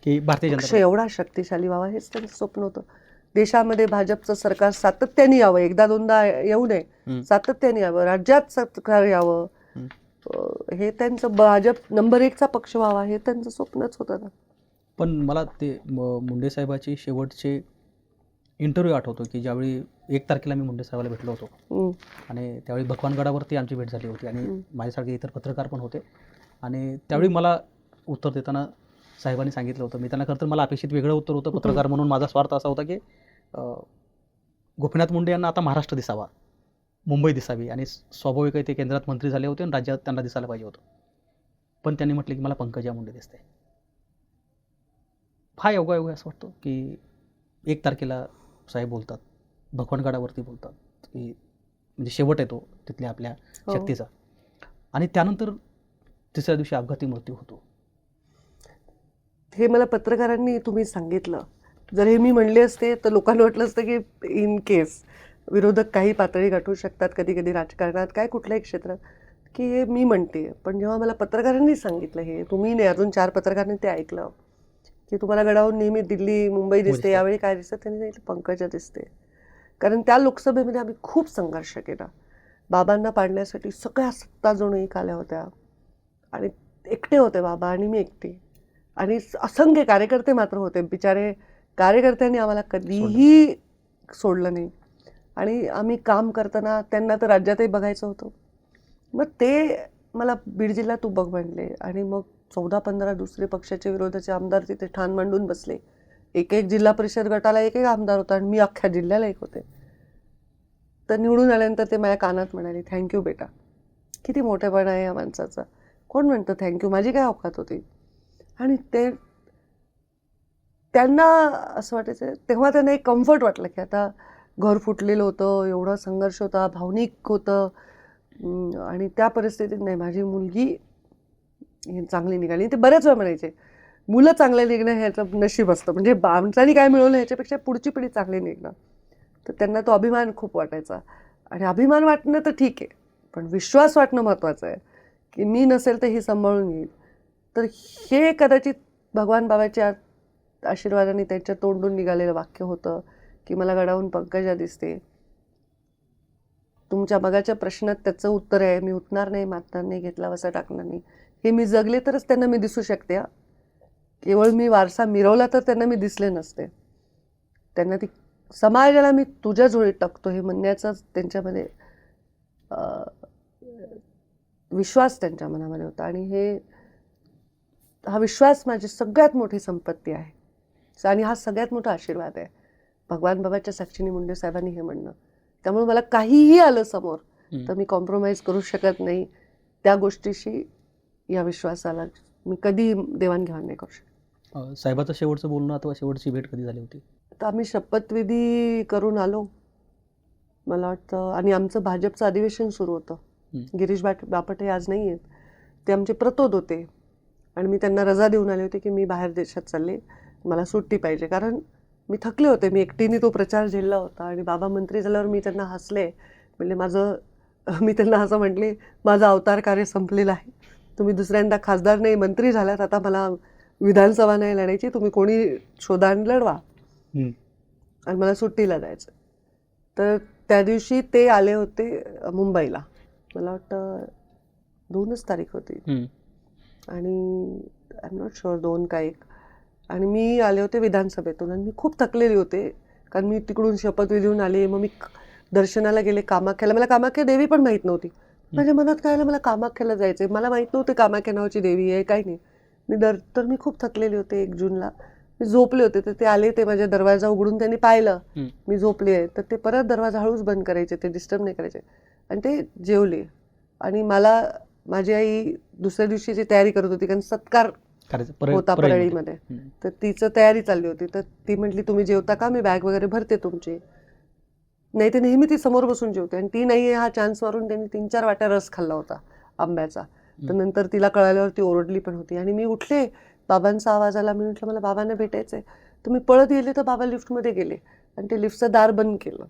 की भारतीय जनता पक्ष एवढा शक्तिशाली व्हावा, हेच त्यांचं स्वप्न होतं. देशामध्ये भाजपचं सरकार सातत्याने यावं, एकदा दोनदा येऊ नये, सातत्याने यावं, राज्यात सरकार यावं, हे त्यांचं भाजप नंबर 1चा पक्ष व्हावा, हे त्यांचं स्वप्नच होतं ना. पण मला ते मुंडे साहेबाची शेवटचे इंटरव्ह्यू आठवतो की ज्यावेळी 1 तारखेला मी मुंडे साहेबाला भेटलो होतो आणि त्यावेळी भगवानगडावरती आमची भेट झाली होती आणि माझ्यासारखे इतर पत्रकार पण होते. आणि त्यावेळी मला उत्तर देताना साहेबांनी सांगितलं होतं, मी त्यांना खरं तर मला अपेक्षित वेगळं उत्तर होतं पत्रकार म्हणून. माझा स्वार्थ असा होता की गोपीनाथ मुंडे यांना आता महाराष्ट्र दिसावा, मुंबई दिसावी, आणि स्वाभाविक आहे ते केंद्रात मंत्री झाले होते आणि राज्यात त्यांना दिसायला पाहिजे होतं. पण त्यांनी म्हटलं की मला पंकजा मुंडे दिसते. हा योगायोग असं वाटतं की 1 तारखेला साहेब बोलतात, भगवानगडावरती बोलतात की म्हणजे शेवट आहे तो तिथल्या आपल्या शक्तीचा, आणि त्यानंतर तिसऱ्या दिवशी अपघाती मृत्यू होतो. हे मला पत्रकारांनी तुम्ही सांगितलं. जर हे मी म्हणले असते तर लोकांना वाटलं असतं की इन केस विरोधक काही पातळी गाठू शकतात कधी कधी राजकारणात, काय कुठल्याही क्षेत्रात, की हे मी म्हणते. पण जेव्हा मला पत्रकारांनी सांगितलं, हे तुम्ही नाही, अजून 4 पत्रकारांनी ते ऐकलं, की तुम्हाला गडावरून नेहमी दिल्ली मुंबई दिसते, दिसते. यावेळी काय दिसतं, त्यांनी सांगितलं पंकजा दिसते. कारण त्या लोकसभेमध्ये आम्ही खूप संघर्ष केला. बाबांना पाडण्यासाठी सगळ्या सत्ता जणू एक आल्या होत्या आणि एकटे होते बाबा आणि मी एकटी, आणि असंख्य कार्यकर्ते मात्र होते. बिचारे कार्यकर्त्यांनी आम्हाला कधीही सोडलं नाही. आणि आम्ही काम करताना त्यांना तर राज्यातही बघायचं होतं. मग ते मला बीड जिल्हा तू बघ म्हणले, आणि मग 14-15 दुसरे पक्षाचे विरोधाचे आमदार तिथे ठाण मांडून बसले. एक एक जिल्हा परिषद गटाला एक एक आमदार होता आणि मी अख्ख्या जिल्ह्याला एक होते. तर निवडून आल्यानंतर ते माझ्या कानात म्हणाले, थँक्यू बेटा. किती मोठेपणा आहे या माणसाचा. कोण म्हणतं थँक्यू, माझी काय औकात होती. आणि ते त्यांना असं वाटायचं, तेव्हा त्यांना एक कम्फर्ट वाटलं की आता घर फुटलेलं होतं, एवढा संघर्ष होता, भावनिक होतं, आणि त्या परिस्थितीत नाही, माझी मुलगी चांगली निघाली. ते बऱ्याच वेळा म्हणायचे, मुलं चांगले निघणं ह्याचं नशीब असतं, म्हणजे माणसाने काय मिळवलं ह्याच्यापेक्षा पुढची पिढी चांगली निघणं. तर त्यांना तो अभिमान खूप वाटायचा. आणि अभिमान वाटणं तर ठीक आहे, पण विश्वास वाटणं महत्त्वाचं आहे, की मी नसेल तर ही सांभाळून घेईल. तर हे कदाचित भगवान बाबाच्या आशीर्वादाने त्यांच्या तोंडून निघालेलं वाक्य होतं, की मला गडावून पंकजा दिसते. तुमच्या मगाच्या प्रश्नात त्याचं उत्तर आहे, मी उठणार नाही, मातणार नाही, घेतला वसा टाकणार नाही. हे मी जगले तरच त्यांना मी दिसू शकते. केवळ मी वारसा मिरवला तर त्यांना मी दिसले नसते. त्यांना ती समाजाला मी तुझ्या जोडीत टाकतो हे म्हणण्याचाच त्यांच्यामध्ये विश्वास त्यांच्या मनामध्ये होता. आणि हा विश्वास माझी सगळ्यात मोठी संपत्ती आहे आणि हा सगळ्यात मोठा आशीर्वाद आहे भगवान बाबाच्या साक्षीने मुंडे साहेबांनी हे म्हणणं. त्यामुळे मला काहीही आलं समोर तर मी कॉम्प्रोमाइज करू शकत नाही त्या गोष्टीशी. या विश्वासाला मी कधी देवाणघेवाण नाही करू शकत. साहेबाचं शेवटचं बोलणं अथवा शेवटची भेट कधी झाली होती? तर आम्ही शपथविधी करून आलो मला वाटतं, आणि आमचं भाजपचं अधिवेशन सुरू होतं. गिरीश बापट हे आज नाही आहेत, ते आमचे प्रतोद होते. आणि मी त्यांना रजा देऊन आले होते की मी बाहेर देशात चालले, मला सुट्टी पाहिजे, कारण मी थकले होते. मी एकटीने तो प्रचार झेलला होता. आणि बाबा मंत्री झाल्यावर मी त्यांना हसले, म्हणजे मी त्यांना असं म्हटले, माझं अवतार कार्य संपलेलं आहे, तुम्ही दुसऱ्यांदा खासदार नाही मंत्री झाल्यात, आता मला विधानसभा नाही लढायची, तुम्ही कोणी शोधा आणि लढवा, आणि मला सुट्टीला जायचं. तर त्या दिवशी ते आले होते मुंबईला, मला वाटतं 2च तारीख होती, आणि आय एम नॉट शुअर 2 का 1. आणि मी आले होते विधानसभेतून, आणि मी खूप थकलेली होते, कारण मी तिकडून शपथविधीहून आले. मग मी दर्शनाला गेले कामाख्याला. मला कामाख्या देवी पण माहीत नव्हती. माझ्या मनात काय आलं, मला कामाख्याला जायचं आहे, मला माहीत नव्हतं कामाख्या नावाची देवी आहे, काही नाही. तर मी खूप थकलेली होते. 1 जूनला मी झोपले होते, तर ते आले, ते माझ्या दरवाजा उघडून त्यांनी पाहिलं मी झोपले आहे, तर ते परत दरवाजा हळूच बंद करायचे, ते डिस्टर्ब नाही करायचे, आणि ते जेवले. आणि माझी आई दुसऱ्या दिवशीची तयारी करत होती, कारण सत्कार होता परळीमध्ये, तर तिचं तयारी चालली होती. तर ती म्हटली, तुम्ही जेवता का, मी बॅग वगैरे भरते तुमची. नाही, ते नेहमी ती समोर बसून जेवते, आणि ती नाही आहे हा चान्स मारून त्यांनी 3-4 वाट्या रस खाल्ला होता आंब्याचा. तर नंतर तिला कळाल्यावर ती ओरडली पण होती. आणि मी उठले, बाबांचा आवाज आला, मी म्हटलं मला बाबांना भेटायचं आहे. तर मी पळत गेले, तर बाबा लिफ्टमध्ये गेले, आणि ते लिफ्टचं दार बंद केलं.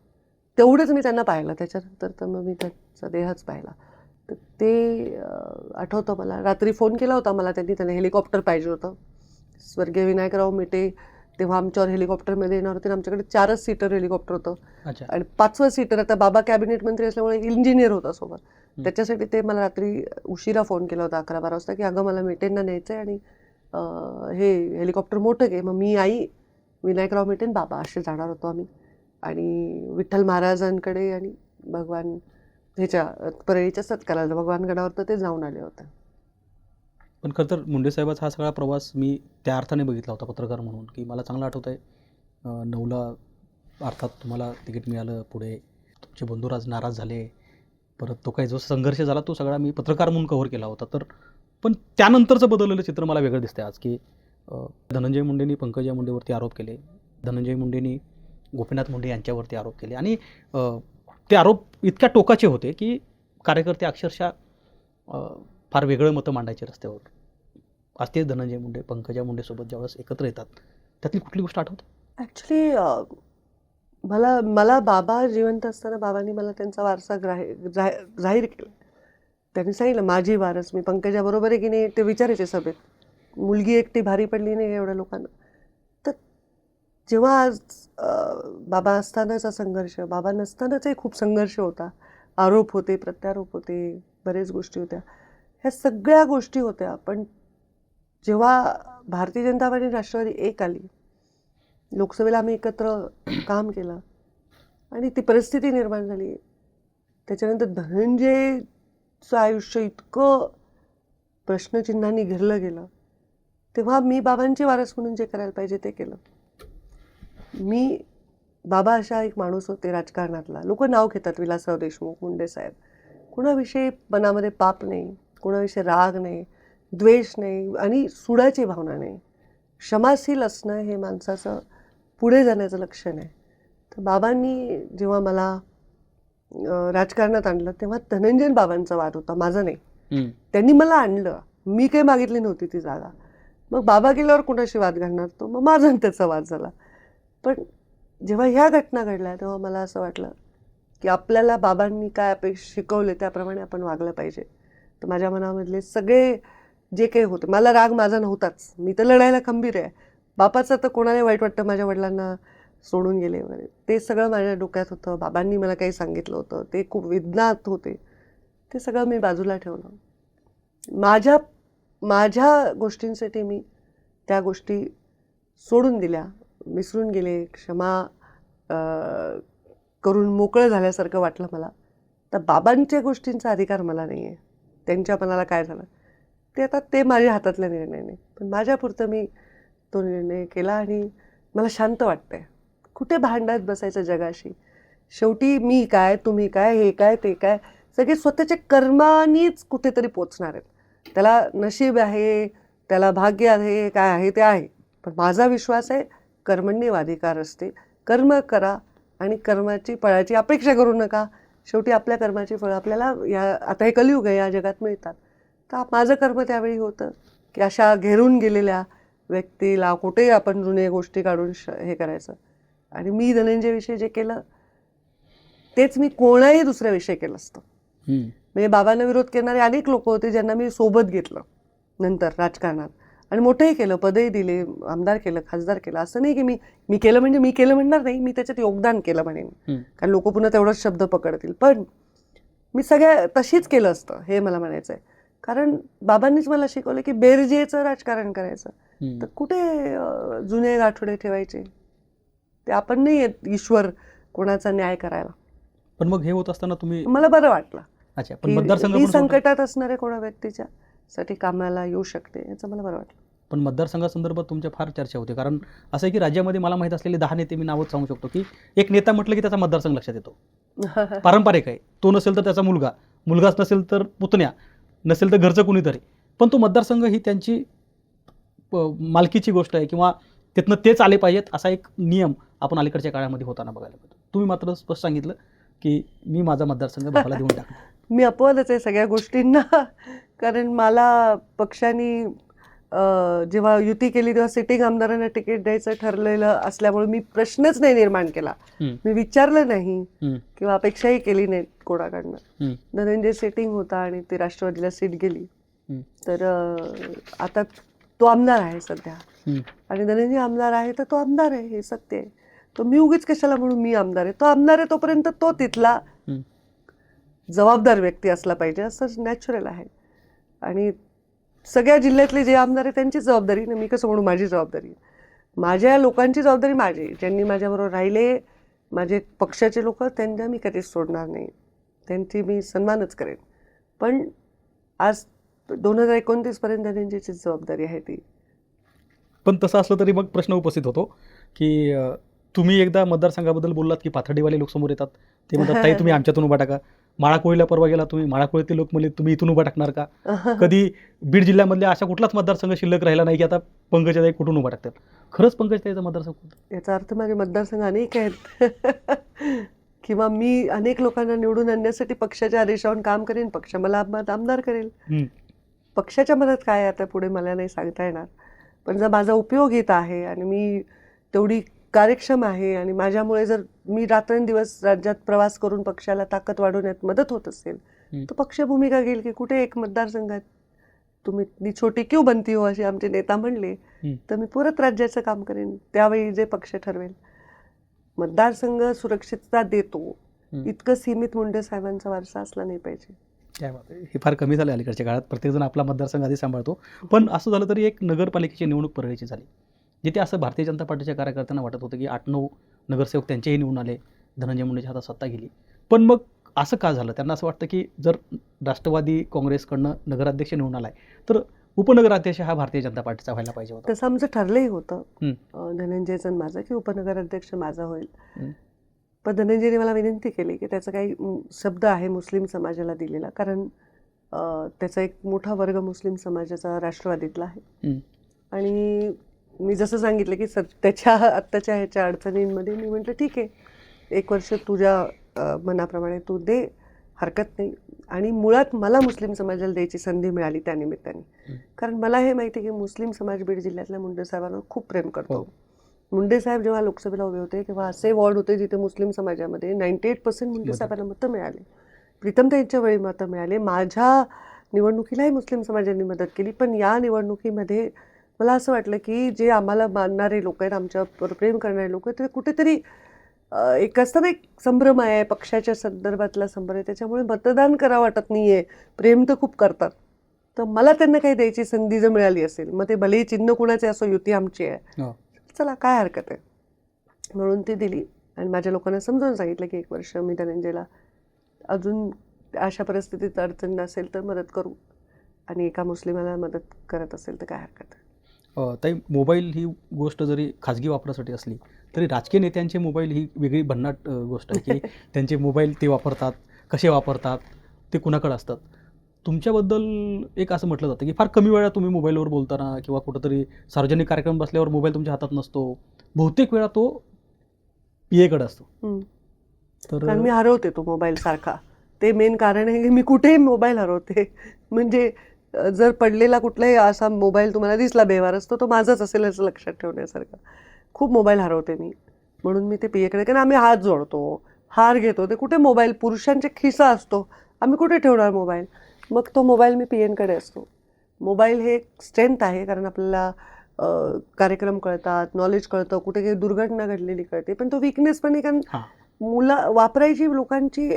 तेवढंच मी त्यांना पाहिलं. त्याच्यानंतर तर मग मी त्यांचा देहच पाहिला. तर ते आठवतं मला. रात्री फोन केला होता मला त्यांना हेलिकॉप्टर पाहिजे होतं. स्वर्गीय विनायकराव मेटे तेव्हा आमच्यावर हेलिकॉप्टरमध्ये येणार होते. आमच्याकडे 4च सीटर हेलिकॉप्टर होतं, आणि 5वं सीटर, आता बाबा कॅबिनेट मंत्री असल्यामुळे इंजिनियर होता सोबत, त्याच्यासाठी ते मला रात्री उशिरा फोन केला होता 11-12 वाजता, की अगं मला मेटेंना न्यायचं आहे, आणि हे हेलिकॉप्टर मोठं घे. मग मी, आई, विनायकराव मेटे, बाबा असे जाणार होतो आम्ही, आणि विठ्ठल महाराजांकडे आणि भगवान ह्याच्या परळीच्या सत्काराला भगवान गडावर, तर ते जाऊन आले होते. पण खरं तर मुंडे साहेबाचा हा सगळा प्रवास मी त्या अर्थाने बघितला होता पत्रकार म्हणून, की मला चांगलं आठवतं आहे 9ला अर्थात तुम्हाला तिकीट मिळालं, पुढे तुमचे बंधुराज नाराज झाले, परत तो काही जो संघर्ष झाला तो सगळा मी पत्रकार म्हणून कव्हर केला होता. तर पण त्यानंतरचं बदललेलं चित्र मला वेगळं दिसतंय आज, की धनंजय मुंडेंनी पंकजा मुंडेवरती आरोप केले, धनंजय मुंडेंनी गोपीनाथ मुंडे यांच्यावरती आरोप केले, आणि ते आरोप इतक्या टोकाचे होते की कार्यकर्ते अक्षरशः फार वेगळं मतं मांडायचे रस्त्यावर. आज ते धनंजय मुंडे पंकजा मुंडेसोबत ज्यावेळेस एकत्र येतात, त्यातली कुठली गोष्ट आठवते? ॲक्च्युली मला बाबा जिवंत असताना बाबांनी मला त्यांचा वारसा जाहीर केला. त्यांनी सांगितलं माझी वारस. मी पंकजाबरोबर आहे की नाही ते विचारायचे सभेत. मुलगी एकटी भारी पडली नाही एवढ्या लोकांना. तर जेव्हा आज बाबा असतानाचा संघर्ष, बाबा नसतानाचाही खूप संघर्ष होता. आरोप होते, प्रत्यारोप होते, बरेच गोष्टी होत्या. ह्या सगळ्या गोष्टी होत्या. पण जेव्हा भारतीय जनता पार्टी राष्ट्रवादी एक आली, लोकसभेला आम्ही एकत्र काम केलं आणि ती परिस्थिती निर्माण झाली. त्याच्यानंतर धनंजयचं आयुष्य इतकं प्रश्नचिन्हांनी घेरलं गेलं, तेव्हा मी बाबांची वारस म्हणून जे करायला पाहिजे ते केलं. बाबा अशा एक माणूस होते राजकारणातला. लोक नाव घेतात विलासराव देशमुख, मुंडे साहेब. कुणाविषयी मनामध्ये पाप नाही, कुणाविषयी राग नाही, द्वेष नाही आणि सुडाची भावना नाही. क्षमाशील असणं हे माणसाचं पुढे जाण्याचं लक्षण आहे. तर बाबांनी जेव्हा मला राजकारणात आणलं तेव्हा धनंजय बाबांचा वाद होता, माझा नाही. त्यांनी मला आणलं, मी काही मागितली नव्हती ती जागा. मग बाबा गेल्यावर कुणाशी वाद घालणार तो, मग माझा आणि त्याचा वाद झाला. पण जेव्हा ह्या घटना घडल्या तेव्हा मला असं वाटलं की आपल्याला बाबांनी काय शिकवले त्याप्रमाणे आपण वागलं पाहिजे. तर माझ्या मनामधले सगळे जे काही होते, मला राग माझा नव्हताच, मी तर लढायला खंबीर आहे. बापाचं तर कोणाला वाईट वाटतं माझ्या वडिलांना सोडून गेले वगैरे, ते सगळं माझ्या डोक्यात होतं. बाबांनी मला काही सांगितलं होतं ते खूप वेदनात होते, ते सगळं मी बाजूला ठेवलं. माझ्या गोष्टींसाठी मी त्या गोष्टी सोडून दिल्या, विसरून गेले, क्षमा करून मोकळं झाल्यासारखं वाटलं मला. तर बाबांच्या गोष्टींचा अधिकार मला नाही आहे. त्यांच्या मनाला काय झालं ते माझ्या हातातला निर्णय नाही. पण माझ्यापुरतं मी तो निर्णय केला आणि मला शांत वाटतंय. कुठे भांडत बसायचं जगाशी? शेवटी मी काय, तुम्ही काय, हे काय, ते काय, सगळे स्वतःच्या कर्मानीच कुठेतरी पोचणार आहेत. त्याला नशीब आहे, त्याला भाग्य आहे, काय आहे ते आहे. पण माझा विश्वास आहे कर्मण्येवाधिकार असते. कर्म करा आणि कर्माची फळाची अपेक्षा करू नका. शेवटी आपल्या कर्माची फळं आपल्याला आता हे कलियुग आहे, या जगात मिळतात. तर माझं कर्म त्यावेळी होतं की अशा घेरून गेलेल्या व्यक्तीला कुठेही आपण जुने गोष्टी काढून हे करायचं. आणि मी धनंजयविषयी जे केलं तेच मी कोणाही दुसऱ्याविषयी केलं असतं. म्हणजे बाबांना विरोध करणारे अनेक लोक होते ज्यांना मी सोबत घेतलं नंतर राजकारणात आणि मोठंही केलं, पदही दिले, आमदार केलं, खासदार केलं. असं नाही की मी केलं म्हणजे मी केलं म्हणणार नाही, मी त्याच्यात योगदान केलं म्हणेन, कारण लोक पुन्हा तेवढंच शब्द पकडतील. पण मी सगळ्या तशीच केलं असतं हे मला म्हणायचं आहे. कारण बाबांनीच मला शिकवलं की बेरजेचं राजकारण करायचं. तर कुठे जुने आठवडे ठेवायचे? ते आपण नाही येत ईश्वर कोणाचा न्याय करायला. पण मग हे होत असताना तुम्ही, मला बरं वाटलं अच्छा, पण मतदारसंघ मी संकटात असणाऱ्या कोणा व्यक्तीच्या साठी कामाला येऊ शकते, याचं मला बरं वाटलं. पण मतदारसंघासंदर्भात तुमच्या फार चर्चा होते. कारण असं आहे की राज्यामध्ये मला माहीत असलेले 10 नेते मी नावच सांगू शकतो की एक नेता म्हटलं की त्याचा मतदारसंघ लक्षात येतो. पारंपरिक आहे. तो नसेल तर त्याचा मुलगाच नसेल तर पुतण्या, नसेल तर घरचं कुणीतरी. पण तो मतदारसंघ ही त्यांची मालकीची गोष्ट आहे किंवा तिथनं तेच आले पाहिजेत असा एक नियम आपण अलीकडच्या काळामध्ये होताना बघायला मिळतो. तुम्ही मात्र स्पष्ट सांगितलं की मी माझा मतदारसंघ भावाला देऊन टाकला. मी अपवादच आहे सगळ्या गोष्टींना. कारण मला पक्षाने जेव्हा युती केली तेव्हा सिटिंग आमदारांना तिकीट द्यायचं ठरलेलं असल्यामुळे मी प्रश्नच नाही निर्माण केला. मी विचारलं नाही किंवा अपेक्षाही केली नाही कोणाकडनं. धनंजय सिटिंग होता आणि ते राष्ट्रवादीला सीट गेली. तर आता तो आमदार आहे सध्या आणि धनंजय आमदार आहे तर तो आमदार आहे, हे सत्य आहे. तो मी उगीच कशाला म्हणून मी आमदार आहे. तो आमदार आहे तोपर्यंत तो तिथला जबाबदार व्यक्ती असला पाहिजे, असं नॅचरल आहे. आणि सगळ्या जिल्ह्यातले जे आमदार आहे त्यांची जबाबदारी ना, मी कसं म्हणू माझी जबाबदारी, माझ्या लोकांची जबाबदारी माझी, ज्यांनी माझ्याबरोबर राहिले माझे पक्षाचे लोक, त्यांना मी कधीच सोडणार नाही, त्यांची मी सन्मानच करेन. पण आज 2029 पर्यंत धनंजयची जबाबदारी आहे ती. पण तसं असलं तरी मग प्रश्न उपस्थित होतो की तुम्ही एकदा मतदारसंघाबद्दल बोललात की पाथर्डीवाले लोक समोर येतात, ते म्हणतात ताई तुम्ही आमच्यातून उभा टाका. माळाकोळीला परवा गेला तुम्ही, माळाकोळीतील लोक म्हणले तुम्ही इथून उभा टाकणार का? कधी बीड जिल्ह्यामधल्या अशा कुठलाच मतदारसंघ शिल्लक राहिला नाही की आता पंकजाताई कुठून उभा टाकतात. खरंच पंकजाताईचा मतदारसंघ, याचा अर्थ माझे मतदारसंघ अनेक आहेत किंवा मी अनेक लोकांना निवडून आणण्यासाठी पक्षाच्या आदेशावरून काम करेन, पक्ष मला आमदार करेल. पक्षाच्या मनात काय आता पुढे मला नाही सांगता येणार. पण जर माझा उपयोग येत आहे आणि मी तेवढी कार्यक्षम आहे आणि माझ्यामुळे जर मी रात्रंदिवस राज्यात प्रवास करून पक्षाला ताकद वाढवण्यात मदत होत असेल तर पक्ष भूमिका घेईल की कुठे एक मतदारसंघात तुम्ही इतनी छोटी क्यों बनती हो असे आमचे नेता म्हणले तर मी परत राज्याचं काम करेन त्यावेळी जे पक्ष ठरवेल. मतदारसंघ सुरक्षितता देतो इतकं सीमित मुंडे साहेबांचा वारसा असला नाही पाहिजे. काय बात आहे. हे फार कमी झालं अलीकडच्या काळात. प्रत्येकजण आपला मतदारसंघ आधी सांभाळतो. पण असं झालं तरी एक नगरपालिकेची निवडणूक परळीची झाली, जिथे असं भारतीय जनता पार्टीच्या कार्यकर्त्यांना वाटत होतं की 8-9 नगरसेवक त्यांचेही निवडून आले, धनंजय मुंडेच्या हातात सत्ता गेली. पण मग असं का झालं? त्यांना असं वाटतं की जर राष्ट्रवादी काँग्रेसकडनं नगराध्यक्ष निवडून आलाय तर उपनगराध्यक्ष हा भारतीय जनता पार्टीचा व्हायला पाहिजे होता. तसं आमचं ठरलंही होतं धनंजयचं आणि माझं की उपनगराध्यक्ष माझा होईल. पण धनंजयने मला विनंती केली की त्याचा काही शब्द आहे मुस्लिम समाजाला दिलेला, कारण त्याचा एक मोठा वर्ग मुस्लिम समाजाचा राष्ट्रवादीतला आहे. आणि मी जसं सांगितलं की त्याच्या आत्ताच्या ह्याच्या अडचणींमध्ये मी म्हटलं ठीक आहे 1 वर्ष तुझ्या मनाप्रमाणे तू दे, हरकत नाही. आणि मुळात मला मुस्लिम समाजाला द्यायची संधी मिळाली त्यानिमित्ताने, कारण मला हे माहिती आहे की मुस्लिम समाज बीड जिल्ह्यातल्या मुंडे साहेबांना खूप प्रेम करतो. मुंडे साहेब जेव्हा लोकसभेला उभे होते तेव्हा असे वॉर्ड होते जिथे मुस्लिम समाजामध्ये 98% मुंडे साहेबांना मतं मिळाले. प्रीतम त्यांच्या वेळी मतं मिळाले. माझ्या निवडणुकीलाही मुस्लिम समाजांनी मदत केली. पण या निवडणुकीमध्ये मला असं वाटलं की जे आम्हाला मानणारे लोक आहेत, आमच्यावर प्रेम करणारे लोक आहेत, ते कुठेतरी एक असताना एक संभ्रम आहे, पक्षाच्या संदर्भातला संभ्रम आहे, त्याच्यामुळे मतदान करावं वाटत नाही आहे. प्रेम तर खूप करतात. तर मला त्यांना काही द्यायची संधी जर मिळाली असेल, मग ते भलेही चिन्ह कुणाचे असो, युती आमची आहे, चला काय हरकत आहे म्हणून ती दिली. आणि माझ्या लोकांना समजावून सांगितलं की 1 वर्ष मी धनंजयला अजून अशा परिस्थितीत अडचण नसेल तर मदत करू, आणि एका मुस्लिमाला मदत करत असेल तर काय हरकत आहे. ताई, मोबाईल ही गोष्ट जरी खाजगी वापरासाठी असली तरी राजकीय नेत्यांचे मोबाईल ही वेगळी भन्नाट गोष्ट आहे की त्यांचे मोबाईल ते वापरतात, कसे वापरतात, ते कुणाकडे असतात. तुमच्याबद्दल एक असं म्हटलं जातं की फार कमी वेळा तुम्ही मोबाईलवर बोलताना किंवा कुठंतरी सार्वजनिक कार्यक्रम बसल्यावर मोबाईल तुमच्या हातात नसतो, बहुतेक वेळा तो पीएकडे असतो. तर कारण मी हरवते तो मोबाईल सारखा. ते मेन कारण आहे की मी कुठेही मोबाईल हरवते. म्हणजे जर पडलेला कुठलाही असा मोबाईल तुम्हाला दिसला बेवार असतो तो माझाच असेल असं लक्षात ठेवण्यासारखं. खूप मोबाईल हरवते मी, म्हणून मी ते पीएकडे, कारण आम्ही हात जोडतो, हार घेतो, ते कुठे मोबाईल, पुरुषांचे खिसा असतो, आम्ही कुठे ठेवणार मोबाईल. मग तो मोबाईल मी पीएनकडे असतो. मोबाईल हे स्ट्रेंथ आहे, कारण आपल्याला कार्यक्रम कळतात, नॉलेज कळतं, कुठे काही दुर्घटना घडलेली कळते. पण तो विकनेस पण आहे, कारण मुलं वापरायची लोकांची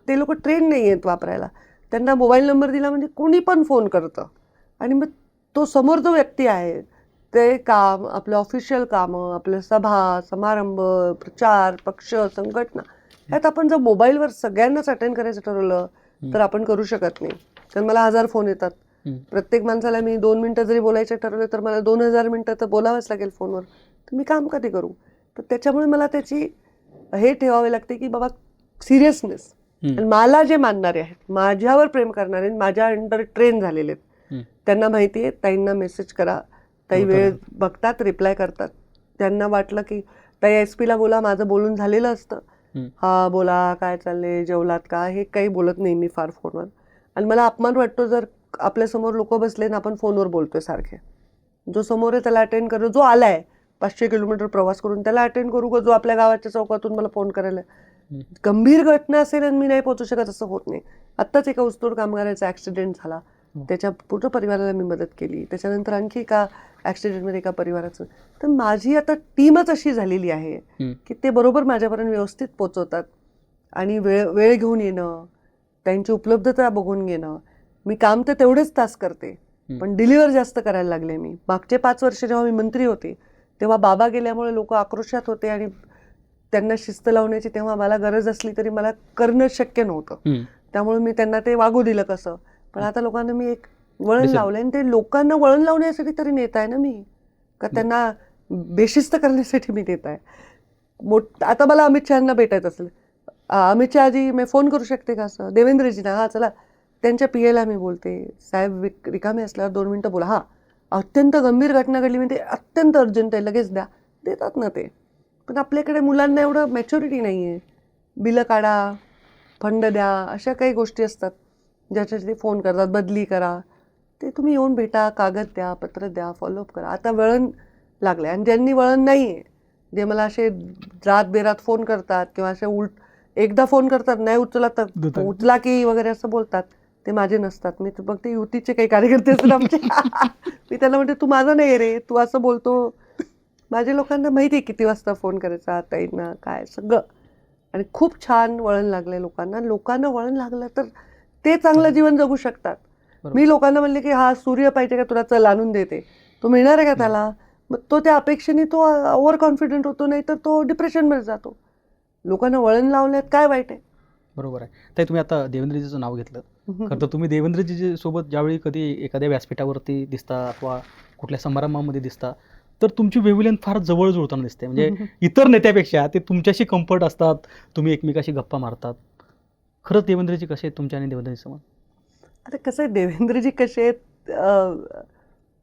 ते लोक ट्रेन नाही आहेत वापरायला. त्यांना मोबाईल नंबर दिला म्हणजे कोणी पण फोन करतं, आणि मग तो समोर जो व्यक्ती आहे ते काम, आपलं ऑफिशियल कामं, आपलं सभा समारंभ, प्रचार, पक्ष, संघटना, ह्यात आपण जर मोबाईलवर सगळ्यांनाच अटेंड करायचं ठरवलं तर आपण करू शकत नाही. कारण मला 1000 फोन येतात. प्रत्येक माणसाला मी 2 मिनटं जरी बोलायचं ठरवलं तर मला 2000 मिनटं तर बोलावंच लागेल फोनवर. तर मी काम कधी करू? तर त्याच्यामुळे मला त्याची हे ठेवावे लागते की बाबा सिरियसनेस. आणि मला जे मानणारे आहेत, माझ्यावर प्रेम करणारे, माझ्या अंडर ट्रेन झालेले आहेत, त्यांना माहिती आहे ताईंना मेसेज करा, ताई वेळ बघतात, रिप्लाय करतात. त्यांना वाटलं की ताई SP ला बोला, माझं बोलून झालेलं असतं. हा बोला, काय चाललंय, जेवलात का, हे काही बोलत नाही मी फार फोनवर. आणि मला अपमान वाटतो जर आपल्यासमोर लोक बसले ना आपण फोनवर बोलतोय सारखे. जो समोर आहे त्याला अटेंड करू, जो आलाय 500 किलोमीटर प्रवास करून त्याला अटेंड करू का, जो आपल्या गावाच्या चौकातून मला फोन करायला. गंभीर घटना असेल आणि मी नाही पोहोचू शकत असं होत नाही. आत्ताच एका ऊसतोड कामगाराचा ॲक्सिडेंट झाला, त्याच्या पूर्ण परिवाराला मी मदत केली. त्याच्यानंतर आणखी एका ॲक्सिडेंटमध्ये एका परिवाराचं. तर माझी आता टीमच अशी झालेली आहे की ते बरोबर माझ्यापर्यंत व्यवस्थित पोचवतात. आणि वेळ घेऊन येणं, त्यांची उपलब्धता बघून घेणं. मी काम तर तेवढेच तास करते, पण डिलिव्हर जास्त करायला लागले मी. मागचे 5 वर्ष जेव्हा मी मंत्री होते तेव्हा बाबा गेल्यामुळे लोक आक्रोशात होते आणि त्यांना शिस्त लावण्याची तेव्हा मला गरज असली तरी मला करणं शक्य नव्हतं. त्यामुळे मी त्यांना ते वागू दिलं कसं. पण आता लोकांना मी एक वळण लावलं, आणि ते लोकांना वळण लावण्यासाठी तरी नेत आहे ना मी, का त्यांना बेशिस्त करण्यासाठी मी नेत आहे. आता मला अमित शहांना भेटायचं असेल, अमित शहाजी मी फोन करू शकते का असं, देवेंद्रजींना, हां चला, त्यांच्या PAला मी बोलते, साहेब रिकामे असल्यावर 2 मिनटं बोला, हां अत्यंत गंभीर घटना घडली म्हणजे अत्यंत अर्जंट आहे, लगेच द्या, देतात ना ते. पण आपल्याकडे मुलांना एवढं मॅच्युरिटी नाही आहे. बिलं काढा, फंड द्या, अशा काही गोष्टी असतात ज्याच्यासाठी फोन करतात, बदली करा. ते तुम्ही येऊन भेटा, कागद द्या, पत्र द्या, फॉलोअप करा. आता वळण लागलं आहे, आणि ज्यांनी वळण नाही आहे जे मला असे रात बेरात फोन करतात किंवा असे एकदा फोन करतात नाही उचला तर उचला की वगैरे असं बोलतात, ते माझे नसतात. मी तर मग ते युतीचे काही कार्यकर्ते असतात आमचे मी त्याला म्हणते तू माझा नाही रे, तू असं बोलतो. माझ्या लोकांना माहिती आहे किती वाजता फोन करायचा, ताईंना काय सगळं. आणि खूप छान वळण लागलंय लोकांना. लोकांना वळण लागलं तर ते चांगलं जीवन जगू शकतात. मी लोकांना म्हणले की हा सूर्य पाहिजे का तुला, चल आणून देते, तो मिळणार आहे का त्याला? मग तो त्या अपेक्षेने तो ओव्हर कॉन्फिडंट होतो, नाही तर तो डिप्रेशनमध्ये जातो. लोकांना वळण लावण्यात काय वाईट आहे? बरोबर आहे. ताई, तुम्ही आता देवेंद्रजीचं नाव घेतलं. खरं तर तुम्ही देवेंद्रजी सोबत ज्यावेळी कधी एखाद्या व्यासपीठावरती दिसता अथवा कुठल्या समारंभामध्ये दिसता, तर तुमची वेव्हलेंथ फार जवळ जुळताना दिसते. म्हणजे इतर नेत्यापेक्षा ते तुमच्याशी कम्फर्ट असतात, तुम्ही एकमेकाशी गप्पा मारतात. खरंच देवेंद्रजी कसे आहेत तुमच्या आणि देवेंद्रजी समान? आता कसं आहे, देवेंद्रजी कसे आहेत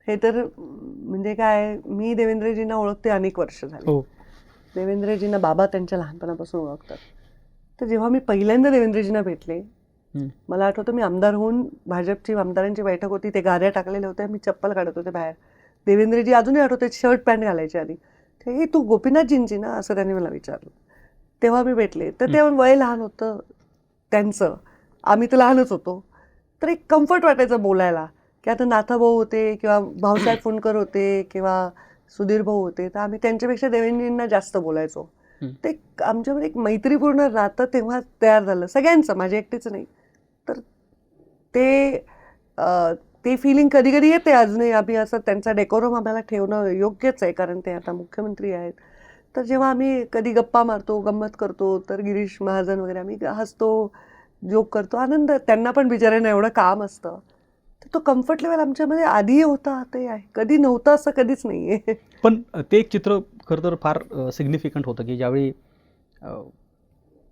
हे तर म्हणजे काय, मी देवेंद्रजींना ओळखते अनेक वर्ष झाली. हो. देवेंद्रजींना बाबा त्यांच्या लहानपणापासून ओळखतात. तर जेव्हा मी पहिल्यांदा देवेंद्रजींना भेटले, मला आठवतं मी आमदार होऊन भाजपची आमदारांची बैठक होती, ते गाद्या टाकलेल्या होत्या, मी चप्पल काढत होते बाहेर. देवेंद्रजी अजूनही आठवते शर्ट पॅन्ट घालायचे आधी. ते हे तू गोपीनाथजींची ना, असं त्यांनी मला विचारलं. तेव्हा मी भेटले. तर तेव्हा वय लहान होतं त्यांचं, आम्ही तर लहानच होतो. तर एक कम्फर्ट वाटायचं बोलायला, की आता नाथाभाऊ होते किंवा भाऊसाहेब फुंडकर होते किंवा सुधीर भाऊ होते, तर आम्ही त्यांच्यापेक्षा देवेंद्रजींना जास्त बोलायचो. ते आमच्यामध्ये एक मैत्रीपूर्ण नातं तेव्हा तयार झालं सगळ्यांचं, माझ्या एकटीच नाही. तर ते फिलिंग कधी कधी येते अजूनही. आम्ही असं त्यांचा डेकोरम आम्हाला ठेवणं योग्यच आहे, कारण ते आता मुख्यमंत्री आहेत. तर जेव्हा आम्ही कधी गप्पा मारतो, गंमत करतो, तर गिरीश महाजन वगैरे आम्ही हसतो, जोक करतो, आनंद. त्यांना पण बिचाऱ्यांना एवढं काम असतं. तर तो कम्फर्ट लेवल आमच्यामध्ये आधीही होता, ते आहे. कधी नव्हतं असं कधीच नाही आहे. पण ते एक चित्र खरं तर फार सिग्निफिकंट होतं, की ज्यावेळी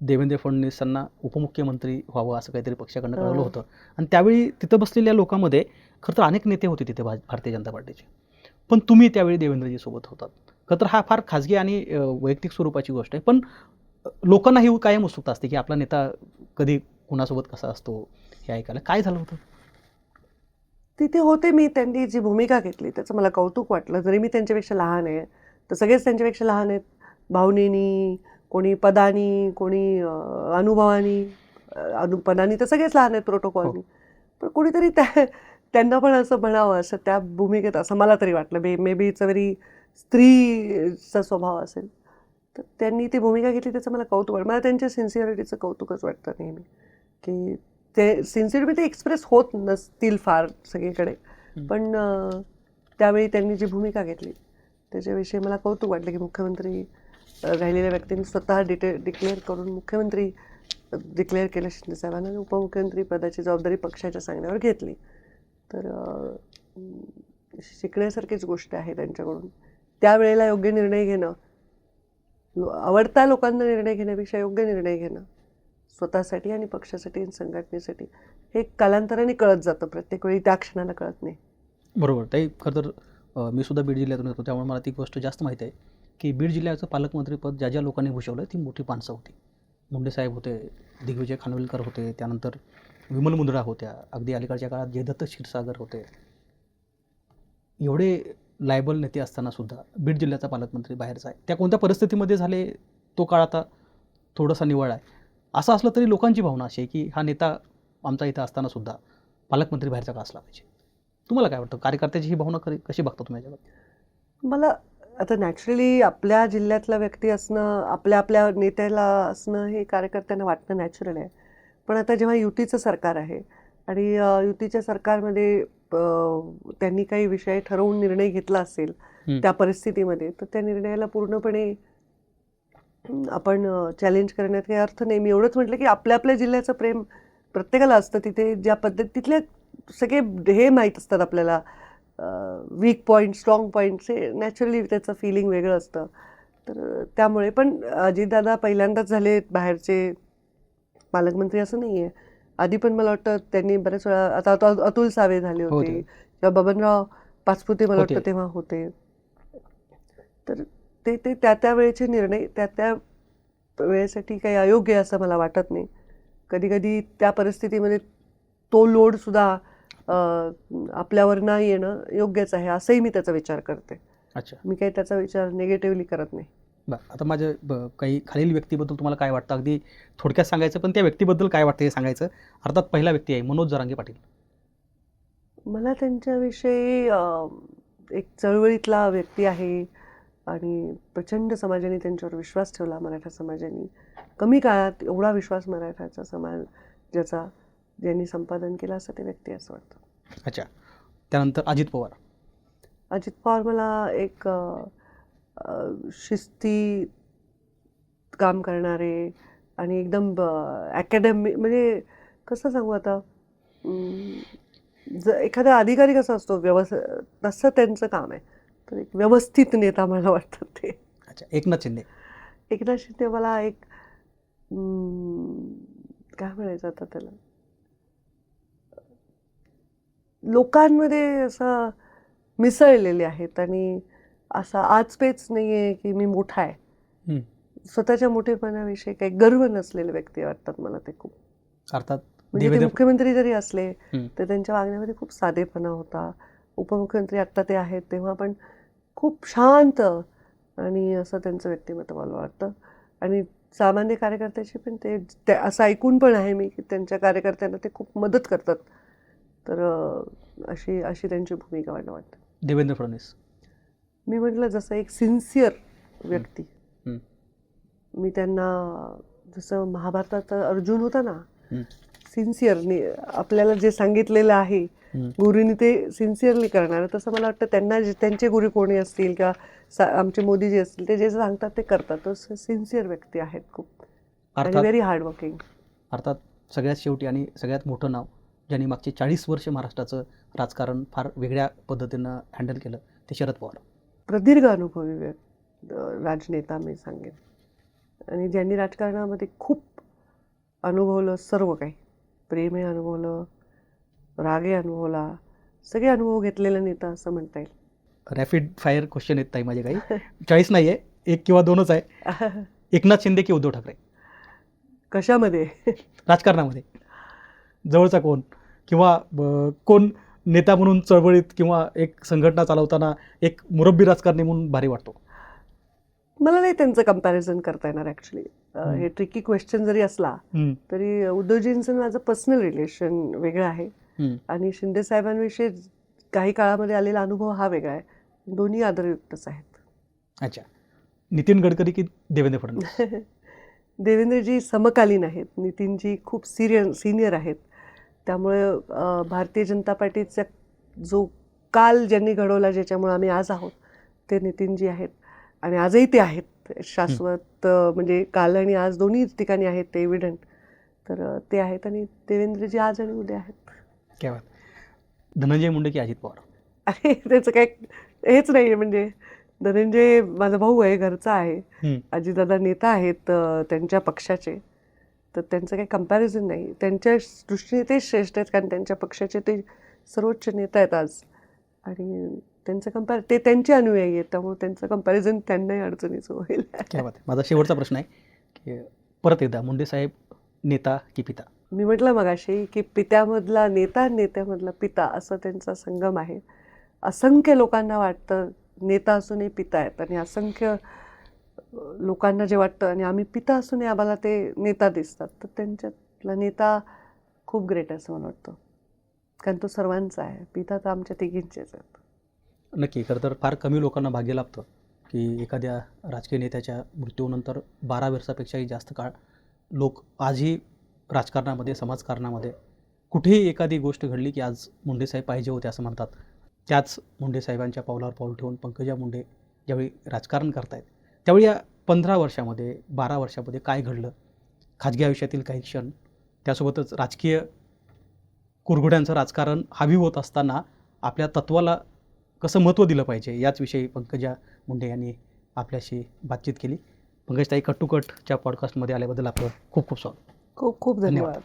देवेंद्र फडणवीसांना उपमुख्यमंत्री व्हावं असं काहीतरी पक्षाकडनं कळवलं होतं. आणि त्यावेळी तिथं बसलेल्या लोकांमध्ये खरं तर अनेक नेते होते तिथे भारतीय जनता पार्टीचे. पण तुम्ही त्यावेळी देवेंद्रजी सोबत होतात. खरं तर हा फार खाजगी आणि वैयक्तिक स्वरूपाची गोष्ट आहे. पण लोकांना ही कायम उत्सुकता असते, की आपला नेता कधी कुणासोबत कसा असतो हे ऐकायला. काय झालं होतं? तिथे होते मी. त्यांनी जी भूमिका घेतली त्याचं मला कौतुक वाटलं. जरी मी त्यांच्यापेक्षा लहान आहे, तर सगळेच त्यांच्यापेक्षा लहान आहेत. भावनेनी, कोणी पदानी, कोणी अनुभवानी. पदानी तर सगळेच लहान आहेत प्रोटोकॉलनी. पण कोणीतरी त्यांना पण असं म्हणावं, असं त्या भूमिकेत, असं मला तरी वाटलं. May be it's a very स्त्रीचा स्वभाव असेल. तर त्यांनी ती भूमिका घेतली त्याचं मला कौतुक वाटलं. मला त्यांच्या सिन्सिअरिटीचं कौतुकच वाटतं नेहमी, की ते सिन्सिअरिटी एक्सप्रेस होत नसतील फार सगळीकडे, पण त्यावेळी त्यांनी जी भूमिका घेतली त्याच्याविषयी मला कौतुक वाटलं, की मुख्यमंत्री राहिलेल्या व्यक्तींनी स्वतः डिक्लेअर करून मुख्यमंत्री डिक्लेअर केलं शिंदेसाहेबांना, आणि उपमुख्यमंत्री पदाची जबाबदारी पक्षाच्या सांगण्यावर घेतली. तर शिकण्यासारखीच गोष्ट आहे त्यांच्याकडून. त्यावेळेला योग्य निर्णय घेणं, आवडता लोकांना निर्णय घेण्यापेक्षा योग्य निर्णय घेणं स्वतःसाठी आणि पक्षासाठी आणि संघटनेसाठी, हे कालांतराने कळत जातं. प्रत्येक वेळी त्या क्षणाला कळत नाही. बरोबर. ताई, खरं तर मी सुद्धा बीड जिल्ह्यातून येतो, त्यामुळे मला ती गोष्ट जास्त माहिती आहे, की बीड जिल्ह्याचं पालकमंत्रीपद ज्या लोकांनी भूषवलं ती मोठी माणसं होती. मुंडे साहेब होते, दिग्विजय खानविलकर होते, त्यानंतर विमल मुंद्रा होत्या, अगदी अलीकडच्या काळात जयदत्त क्षीरसागर होते. एवढे लायबल नेते असताना सुद्धा बीड जिल्ह्याचा पालकमंत्री बाहेरचा आहे. त्या कोणत्या परिस्थितीमध्ये झाले तो काळ आता थोडासा निवळ आहे. असं असलं तरी लोकांची भावना अशी आहे, की हा नेता आमचा इथं असताना सुद्धा पालकमंत्री बाहेरचा का असला पाहिजे. तुम्हाला काय वाटतं? कार्यकर्त्याची ही भावना कशी बघता तुम्ही याच्यावर? मला आता नॅचरली आपल्या जिल्ह्यातला व्यक्ती असणं, आपल्या नेत्याला असणं, हे कार्यकर्त्यांना वाटणं नॅचरल आहे. पण आता जेव्हा युतीचं सरकार आहे आणि युतीच्या सरकारमध्ये त्यांनी काही विषय ठरवून निर्णय घेतला असेल त्या परिस्थितीमध्ये, तर त्या निर्णयाला पूर्णपणे आपण चॅलेंज करण्यात काही अर्थ नाही. मी एवढंच म्हटलं, की आपल्या जिल्ह्याचं प्रेम प्रत्येकाला असतं. तिथे ज्या तिथले सगळे हे माहीत असतात आपल्याला, वीक पॉईंट, स्ट्रॉंग पॉईंट्स, हे नॅचरली त्याचं फिलिंग वेगळं असतं. तर त्यामुळे पण अजितदादा पहिल्यांदाच झाले बाहेरचे पालकमंत्री असं नाही आहे. आधी पण मला वाटतं त्यांनी बऱ्याच वेळा, आता अतुल सावे झाले होते किंवा बबनराव पाचपुते मला वाटतं तेव्हा होते. तर ते त्या वेळेचे निर्णय त्या वेळेसाठी काही अयोग्य असं मला वाटत नाही. कधी कधी त्या परिस्थितीमध्ये तो लोडसुद्धा आपल्यावर न येणं योग्यच आहे, असंही मी त्याचा विचार करते. अच्छा. मी काही त्याचा विचार निगेटिव्हली करत नाही. बरं, आता काही खालील व्यक्तीबद्दल तुम्हाला काय वाटतं, अगदी थोडक्यात सांगायचं, पण त्या व्यक्तीबद्दल काय वाटतं हे सांगायचं. अर्थात पहिला व्यक्ती आहे मनोज जरांगे पाटील. मला त्यांच्याविषयी एक चळवळीतला व्यक्ती आहे आणि प्रचंड समाजाने त्यांच्यावर विश्वास ठेवला. मराठा समाजाने कमी काळात एवढा विश्वास मराठाचा समाजाचा ज्यांनी संपादन केलं असं ते व्यक्ती असं वाटतं. अच्छा. त्यानंतर अजित पवार. अजित पवार मला एक शिस्ती काम करणारे आणि एकदम अकॅडमी, म्हणजे कसं सांगू आता, एखादा अधिकारी कसा असतो तसं त्यांचं काम आहे. तर एक व्यवस्थित नेता मला वाटतं ते. अच्छा. एकनाथ शिंदे. एकनाथ शिंदे मला एक काय म्हणायचं आता त्याला, लोकांमध्ये असं मिसळलेले आहेत आणि असा आजपेच नाही आहे की मी मोठा आहे. स्वतःच्या मोठेपणाविषयी काही गर्व नसलेले व्यक्ती वाटतात मला ते खूप. अर्थात म्हणजे ते मुख्यमंत्री जरी असले तर त्यांच्या वागण्यामध्ये खूप साधेपणा होता. उपमुख्यमंत्री आत्ता ते आहेत तेव्हा पण खूप शांत आणि असं त्यांचं व्यक्तिमत्व मला वाटतं. आणि सामान्य कार्यकर्त्याची पण ते असं ऐकून पण आहे मी की त्यांच्या कार्यकर्त्यांना ते खूप मदत करतात. तर अशी त्यांची भूमिका मला वाटते. देवेंद्र फडणवीस. मी म्हटलं जसं एक सिन्सिअर व्यक्ती. मी त्यांना जसं महाभारतात अर्जुन होता ना, सिन्सिअरली आपल्याला जे सांगितलेलं आहे गुरुनी ते सिन्सिअरली करणार, तसं मला वाटतं त्यांना त्यांचे गुरु कोणी असतील किंवा आमचे मोदी जे असतील ते जे सांगतात ते करतात. तो सिन्सिअर व्यक्ती आहेत खूप आणि व्हेरी हार्डवर्किंग. अर्थात सगळ्यात शेवटी आणि सगळ्यात मोठं नाव ज्यांनी मागचे 40 वर्ष महाराष्ट्राचं राजकारण फार वेगळ्या पद्धतीनं हँडल केलं ते शरद पवार. प्रदीर्घ अनुभवी राजनेता मी सांगेन आणि ज्यांनी राजकारणामध्ये खूप अनुभवलं, सर्व काही प्रेमही अनुभवलं, रागही अनुभवला, सगळे अनुभव घेतलेला नेता असं म्हणता येईल. रॅपिड फायर क्वेश्चन येत नाही माझे, काही चॉईस नाही आहे, एक किंवा दोनच आहे. एकनाथ शिंदे की उद्धव ठाकरे? कशामध्ये? राजकारणामध्ये जवळचा कोण, किंवा कोण नेता म्हणून चळवळीत किंवा एक संघटना चालवताना एक मुरब्बी राजकारणी म्हणून भारी वाटतो? मला नाही त्यांचं कंपॅरिझन करता येणार ॲक्च्युली. हे ट्रिकी क्वेश्चन जरी असला तरी उद्धवजींचं माझं पर्सनल रिलेशन वेगळं आहे आणि शिंदे साहेबांविषयी काही काळामध्ये आलेला अनुभव हा वेगळा आहे. दोन्ही आदरयुक्तच आहेत. अच्छा. नितीन गडकरी की देवेंद्र फडणवीस? देवेंद्रजी समकालीन आहेत, नितीनजी खूप सिनियर आहेत. त्यामुळे भारतीय जनता पार्टीचा जो काल ज्यांनी घडवला, ज्याच्यामुळे आम्ही आज आहोत, ते नितीनजी आहेत आणि आजही ते आहेत शाश्वत. म्हणजे काल आणि आज दोन्ही ठिकाणी आहेत ते एव्हिडंट. तर ते आहेत आणि देवेंद्रजी आज आणि उद्या आहेत. क्या बात. धनंजय मुंडे की अजित पवार? अरे त्याचं काय हेच नाही आहे. म्हणजे धनंजय माझा भाऊ आहे, घरचा आहे. अजितदादा नेता आहेत त्यांच्या पक्षाचे, तर त्यांचं काही कंपॅरिझन नाही. त्यांच्या दृष्टीने ते श्रेष्ठ आहेत कारण त्यांच्या पक्षाचे ते सर्वोच्च नेता आहेत आज आणि त्यांचं ते त्यांचे अनुयायी आहेत, त्यामुळे त्यांचं कंपॅरिझन त्यांनाही अडचणीचं होईल. क्या बात. माझा शेवटचा प्रश्न आहे की परत एकदा मुंडे साहेब नेता की पिता? मी म्हटलं मगाशी की पित्यामधला नेता, नेत्यामधला पिता असं त्यांचा संगम आहे. असंख्य लोकांना वाटतं नेता असूनही पिता आहेत आणि असंख्य लोकांना जे वाटतं आणि आम्ही पिता असूनही आम्हाला ते नेता दिसतात, तर त्यांच्यातला नेता खूप ग्रेट आहे असं मला वाटतं. कारण तो सर्वांचा आहे. पिता तर आमच्या तिघींचेच आहेत. नक्की. खरं तर फार कमी लोकांना भाग्य लाभतं की एखाद्या राजकीय नेत्याच्या मृत्यूनंतर 12 वर्षापेक्षाही जास्त काळ लोक आजही राजकारणामध्ये, समाजकारणामध्ये कुठेही एखादी गोष्ट घडली की आज मुंडे साहेब पाहिजे होते असं म्हणतात. त्याच मुंडे साहेबांच्या पावलावर पाऊल ठेवून पंकजा मुंडे ज्यावेळी राजकारण करतायत त्यावेळी या 15 वर्षामध्ये, 12 वर्षामध्ये काय घडलं, खाजगी आयुष्यातील काही क्षण, त्यासोबतच राजकीय कुरघोड्यांचं राजकारण हवी होत असताना आपल्या तत्वाला कसं महत्त्व दिलं पाहिजे याचविषयी पंकजा मुंडे यांनी आपल्याशी बातचीत केली. पंकजताई, कट टू कटच्या पॉडकास्टमध्ये आल्याबद्दल आपलं खूप खूप स्वागत. खूप खूप धन्यवाद.